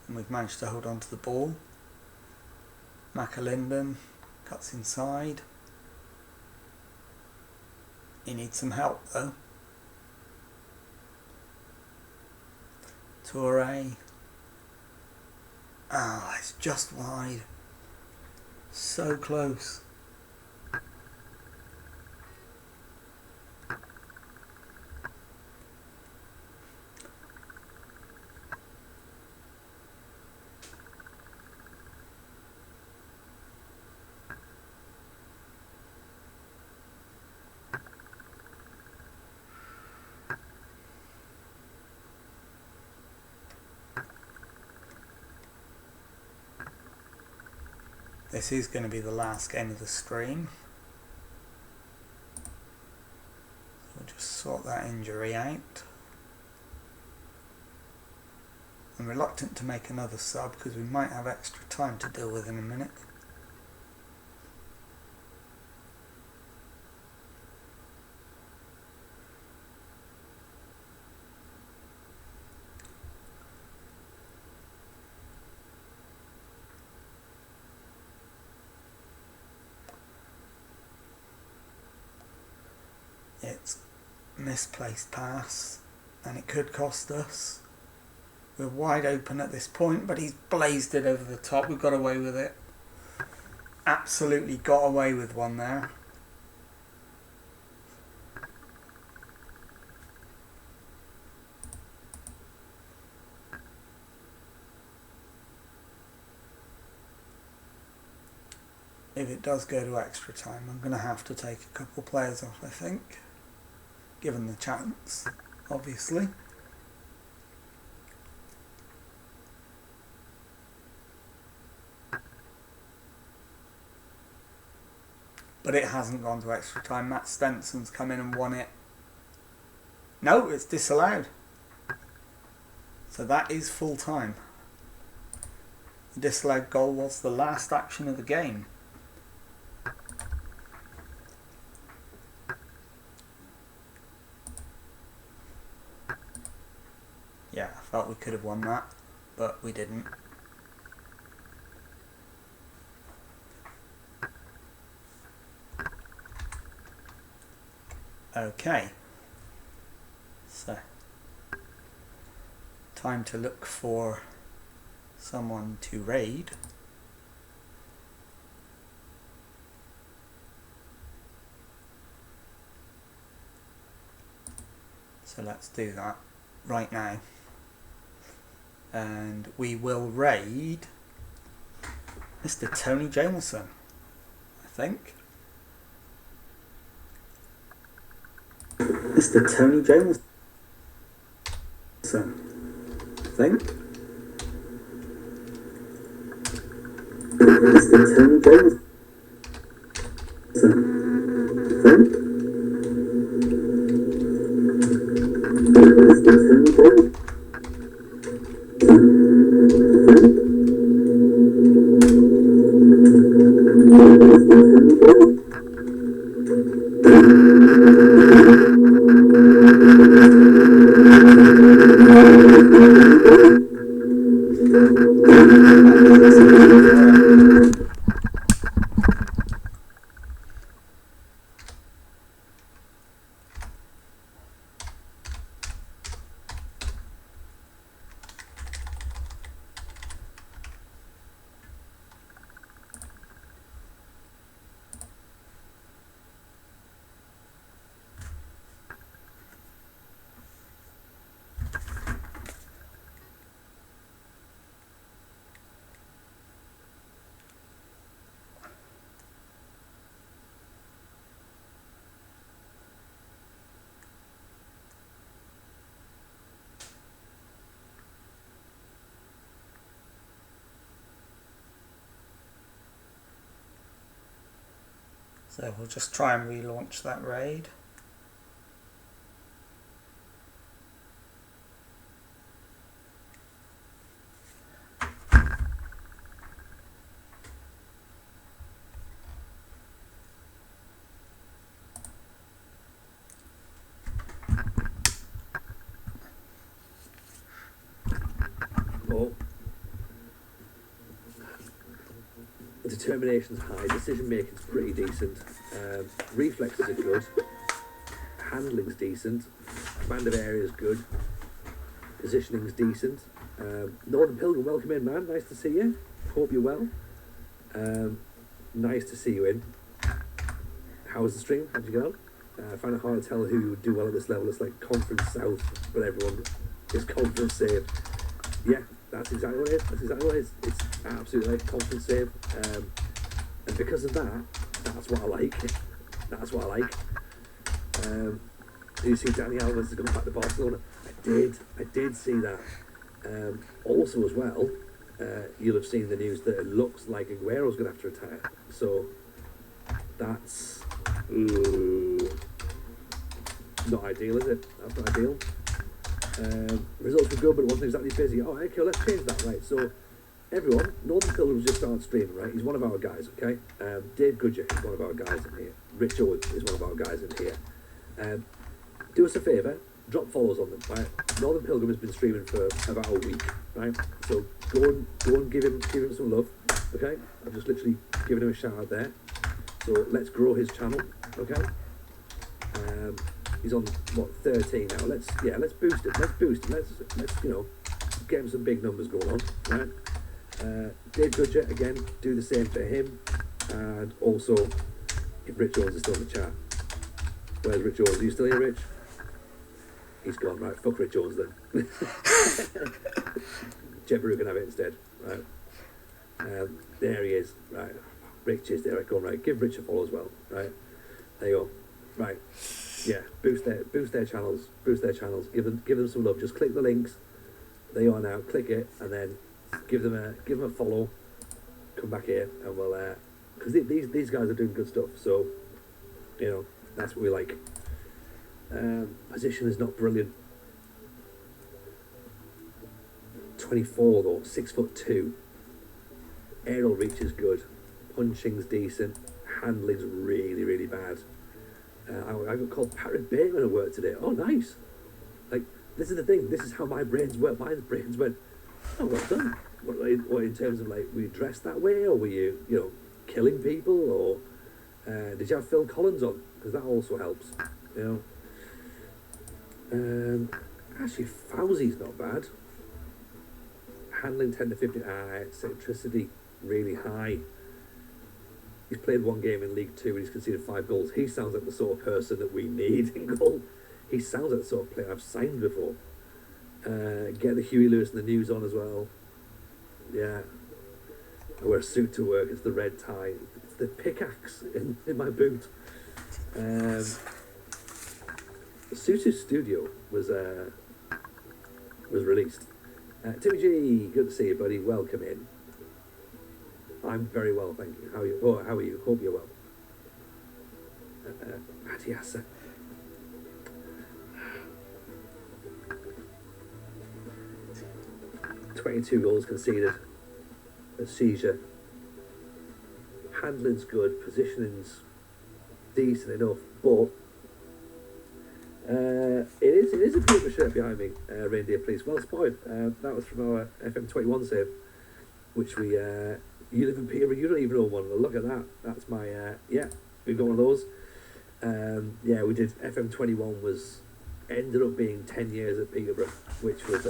And we've managed to hold on to the ball. McAlinden cuts inside. He needs some help though. Toure. Ah, it's just wide. So close. This is going to be the last game of the stream. We'll just sort that injury out. I'm reluctant to make another sub because we might have extra time to deal with in a minute. It's misplaced pass and it could cost us. We're wide open at this point, but he's blazed it over the top. We've got away with it. Absolutely got away with one there. If it does go to extra time, I'm going to have to take a couple players off, I think. Given the chance, obviously. But it hasn't gone to extra time. Matt Stenson's come in and won it. No, it's disallowed. So that is full time. The disallowed goal was the last action of the game. Yeah, I felt we could have won that, but we didn't. Okay, so time to look for someone to raid. So let's do that right now. And we will raid Mr. Tony Jameson, I think. Mr. Tony Jameson, I think. Mr. Tony Jameson, I think. Mr. Tony Jameson. So we'll just try and relaunch that raid. Determination's high, decision making's pretty decent, reflexes are good, handling's decent, command of area's good, positioning's decent. Northern Pilgrim, welcome in, man. Nice to see you. Hope you're well. Nice to see you in. How was the stream? How'd you get on? I find it hard to tell who would do well at this level. It's like Conference South, but everyone is Conference Save. Yeah, that's exactly what it is. That's exactly what it is. It's absolutely like Conference Save. And because of that, that's what I like. That's what I like. You see Danny Alves has gone back to Barcelona. I did see that. Also as well, you'll have seen the news that it looks like Aguero's going to have to retire. So that's not ideal, is it? That's not ideal. Results were good, but it wasn't exactly busy. Oh, okay, let's change that, right? So, everyone, Northern Pilgrim's just started streaming, right? He's one of our guys, okay? Dave Goodger is one of our guys in here. Rich Owen is one of our guys in here. Do us a favour, drop follows on them, right? Northern Pilgrim has been streaming for about a week, right? So go and give him some love, okay? I've just literally given him a shout out there. So let's grow his channel, okay? He's on what 13 now. Let's boost it. Let's get him some big numbers going on, right? Dave Goodger again, do the same for him, and also if Rich Owens is still in the chat. Where's Rich Owens? Are you still here, Rich? He's gone, right? Fuck Rich Owens then. Jebaru can have it instead, right? There he is, right? Rich is there, right? Go on, right? Give Rich a follow as well, right? There you go, right? Yeah, boost their channels, give them some love. Just click the links. There you are now. Click it, and then give them a follow. Come back here, and we'll because these guys are doing good stuff. So that's what we like. Position is not brilliant. 24 though, 6'2". Aerial reach is good. Punching's decent. Handling's really, really bad. I got called Parrot Bateman at work today. Oh, nice. Like, this is the thing. This is how my brains work. My brains went, oh, well done. What in terms of, like, were you dressed that way? Or were you, killing people? Or did you have Phil Collins on? Because that also helps, Actually, Fauzi's not bad. Handling 10 to 15. Eccentricity, really high. He's played one game in League Two and he's conceded 5 goals. He sounds like the sort of person that we need in goal. He sounds like the sort of player I've signed before. Get the Huey Lewis and the news on as well. Yeah. I wear a suit to work. It's the red tie. It's the pickaxe in my boot. Sutu Studio was released. Timmy G, good to see you, buddy. Welcome in. I'm very well, thank you. How are you? Oh, how are you? Hope you're well. Adiasa. $22 goals conceded. A seizure. Handling's good. Positioning's decent enough, but it is a Peterborough shirt behind me. Reindeer Police. Well spotted. That was from our FM21 save, which we. You live in Peterborough, you don't even own one. Well, look at that. That's my, we've got one of those. We did, FM21 ended up being 10 years at Peterborough, which was,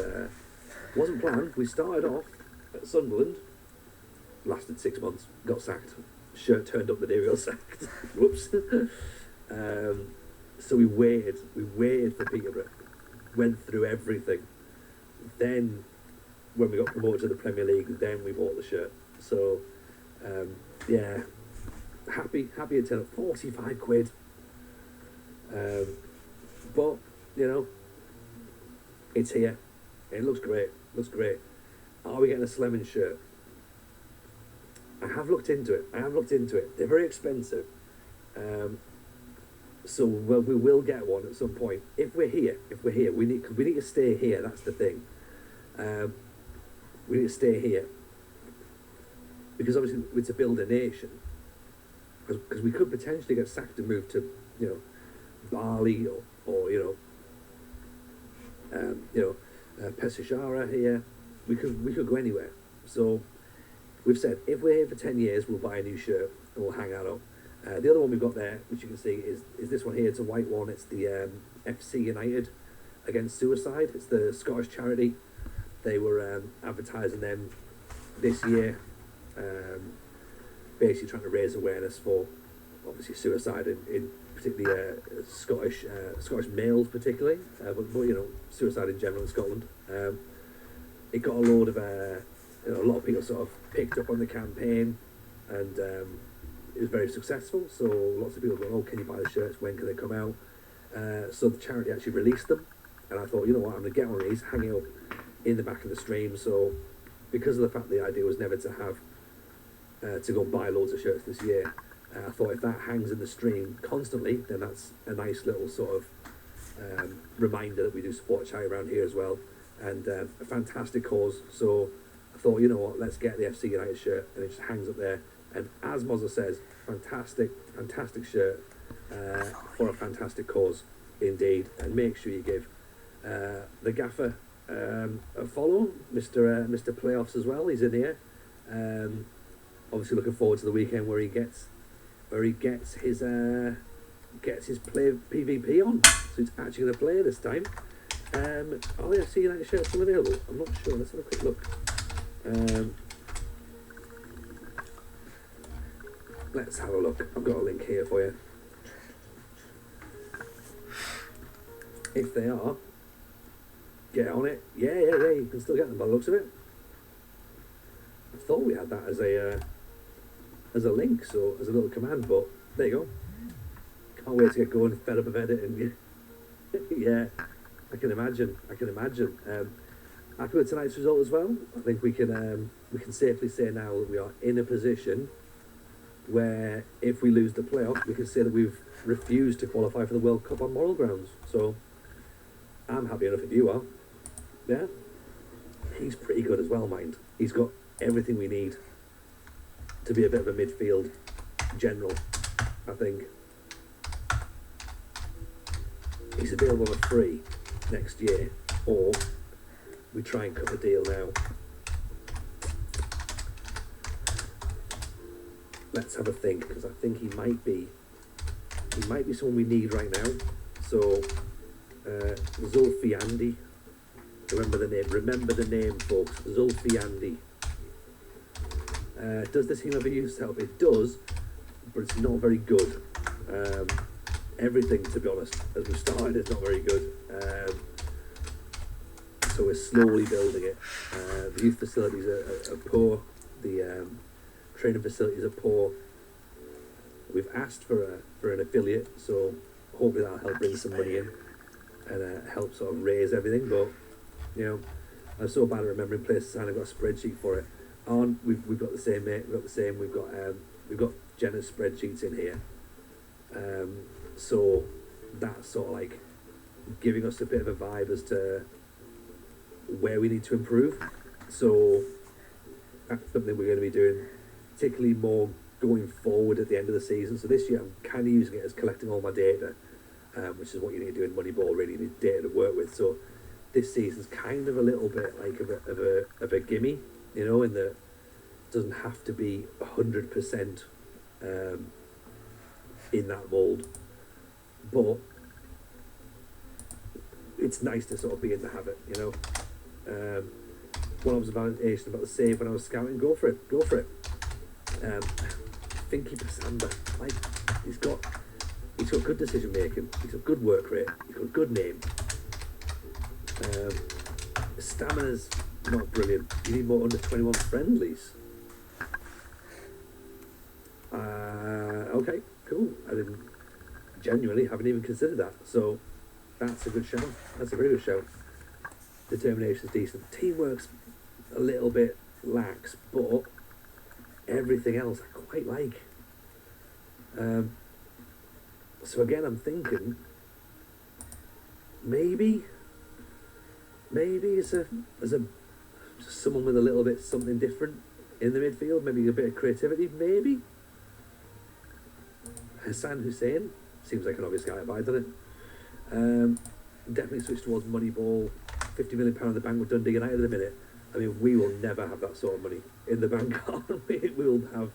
wasn't planned. We started off at Sunderland, lasted 6 months, got sacked. Shirt turned up the day we got sacked. Whoops. So we waited for Peterborough, went through everything. Then, when we got promoted to the Premier League, then we bought the shirt. So, happy to turn up 45 quid. But, it's here. It looks great. Are we getting a Slemon shirt? I have looked into it. They're very expensive. So well, we will get one at some point. If we're here, we need to stay here. That's the thing. We need to stay here because obviously we're to build a nation. Because we could potentially get sacked and move to, Bali or Pesishara here. We could go anywhere. So we've said if we're here for 10 years, we'll buy a new shirt and we'll hang that up. The other one we've got there, which you can see, is this one here. It's a white one. It's the FC United Against Suicide. It's the Scottish charity. They were advertising them this year, basically trying to raise awareness for obviously suicide in particularly Scottish males particularly, but suicide in general in Scotland. It got a load of a lot of people sort of picked up on the campaign, and it was very successful. So lots of people going, "Oh, can you buy the shirts? When can they come out?" So the charity actually released them, and I thought, you know what, I'm gonna get one of these, hang it up in the back of the stream. So because of the fact the idea was never to have to go and buy loads of shirts this year, I thought if that hangs in the stream constantly, then that's a nice little sort of reminder that we do support charity around here as well, and a fantastic cause. So I thought, you know what, let's get the FC United shirt, and it just hangs up there. And as Mozza says, fantastic shirt for a fantastic cause indeed. And make sure you give the gaffer a follow, Mr. Playoffs as well. He's in here. Obviously looking forward to the weekend where he gets his play PvP on. So he's actually going to play this time. Are the FC United shirts still available? I'm not sure. Let's have a quick look. Let's have a look. I've got a link here for you. If they are, get on it. Yeah, you can still get them by the looks of it. I thought we had that as a link, so as a little command, but there you go. Can't wait to get going, fed up of editing. Yeah, I can imagine. Happy with tonight's result as well. I think we can safely say now that we are in a position where if we lose the playoff, we can say that we've refused to qualify for the World Cup on moral grounds. So I'm happy enough if you are. Yeah, he's pretty good as well, mind. He's got everything we need to be a bit of a midfield general, I think. He's available on a free next year, or we try and cut the deal now. Let's have a think, because I think he might be someone we need right now. So Zulfiandi, remember the name folks, Zulfiandi. Does this team ever use help? It does, but it's not very good. Everything, to be honest, as we started, is not very good. So we're slowly building it. The youth facilities are poor. The training facilities are poor. We've asked for an affiliate, so hopefully that'll help bring some money in and help sort of raise everything. But I'm so bad at remembering places, and I've got a spreadsheet for it. We've got the same, mate. We've got Jenna's spreadsheets in here. So that's sort of like giving us a bit of a vibe as to where we need to improve. So that's something we're going to be doing, particularly more going forward at the end of the season. So this year I'm kind of using it as collecting all my data, which is what you need to do in Moneyball, really. You need data to work with. So this season's kind of a little bit like of a gimme, in that it doesn't have to be 100% in that mould. But it's nice to sort of be in the habit, One observation about the save when I was scouting, go for it. Finky Pasamba, he's got good decision making, he's got good work rate, he's got a good name. Stamina's not brilliant. You need more under 21 friendlies. Okay, cool. I haven't even considered that. So that's a good shout. That's a very good shout. Determination's decent. Teamwork's a little bit lax, but everything else I quite like. So again, I'm thinking maybe as a someone with a little bit something different in the midfield, maybe a bit of creativity, maybe. Hassan Hussein seems like an obvious guy to buy, doesn't it? Definitely switch towards Moneyball. £50 million in the bank with Dundee United at the minute. I mean, we will never have that sort of money in the bank. We will have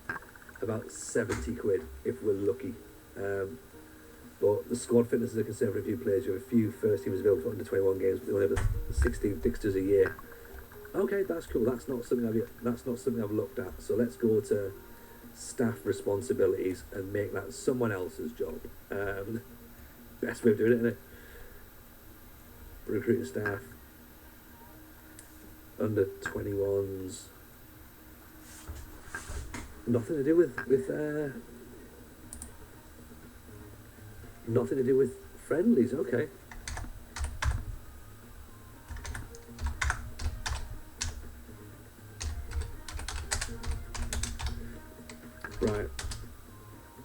about 70 quid if we're lucky. But the squad fitness is a concern for a few players. You have a few first teamers available for under 21 games, but they only have 16 fixtures a year. Okay, that's cool. That's not something I've looked at. So let's go to staff responsibilities and make that someone else's job. Best way of doing it, isn't it? Recruiting staff, under 21s. Nothing to do with nothing to do with friendlies. Okay. Right.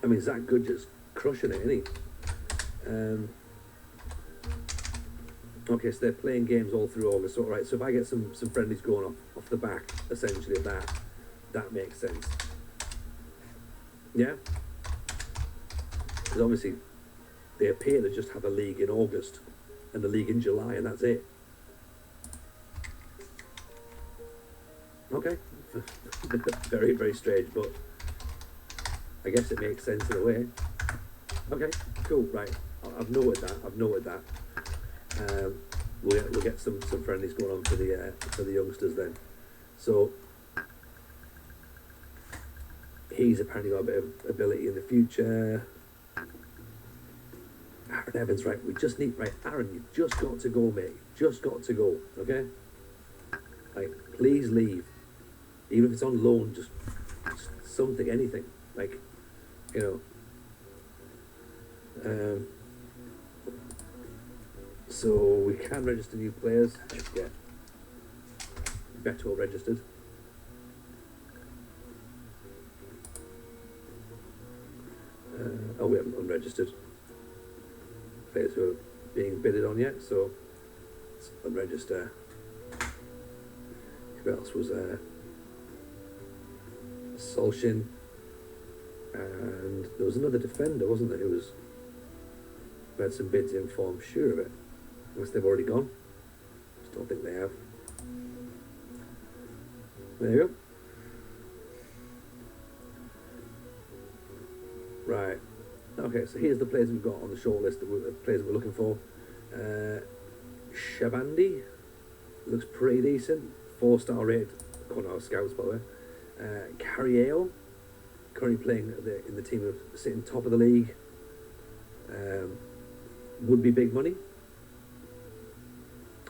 I mean, Zach Goodger's crushing it, isn't he? Okay, so they're playing games all through August. So, right, so if I get some friendlies going off the back, essentially, of that makes sense. Yeah? Because obviously, they appear to just have a league in August and the league in July, and that's it. Okay. Very, very strange, but I guess it makes sense in a way. Okay, cool, right. I've noted that. We'll get some friendlies going on for the youngsters then. So he's apparently got a bit of ability in the future. Aaron Evans, right? We just need, right, Aaron, you've just got to go, mate. Just got to go, okay? Like, please leave. Even if it's on loan, just something, anything. Like, you know. So we can register new players. Just get Beto registered. We haven't unregistered players who are being bidded on yet, so let's unregister. Who else was there? Solshin, and there was another defender, wasn't there? Who had some bids in for, I'm sure of it. Unless they've already gone. Just don't think they have. There you go. Right. Okay, so here's the players we've got on the shortlist, the players that we're looking for. Shabandi looks pretty decent. 4-star rated. According to our scouts, by the way. Carrieo, currently playing in the team of sitting top of the league. Would be big money.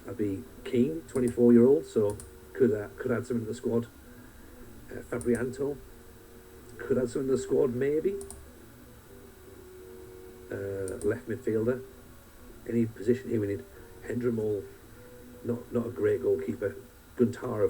I'd be keen, 24-year-old, so could add something to the squad. Fabrianto could add something to the squad, maybe. Left midfielder. Any position here we need. Hendramol, not a great goalkeeper. Guntara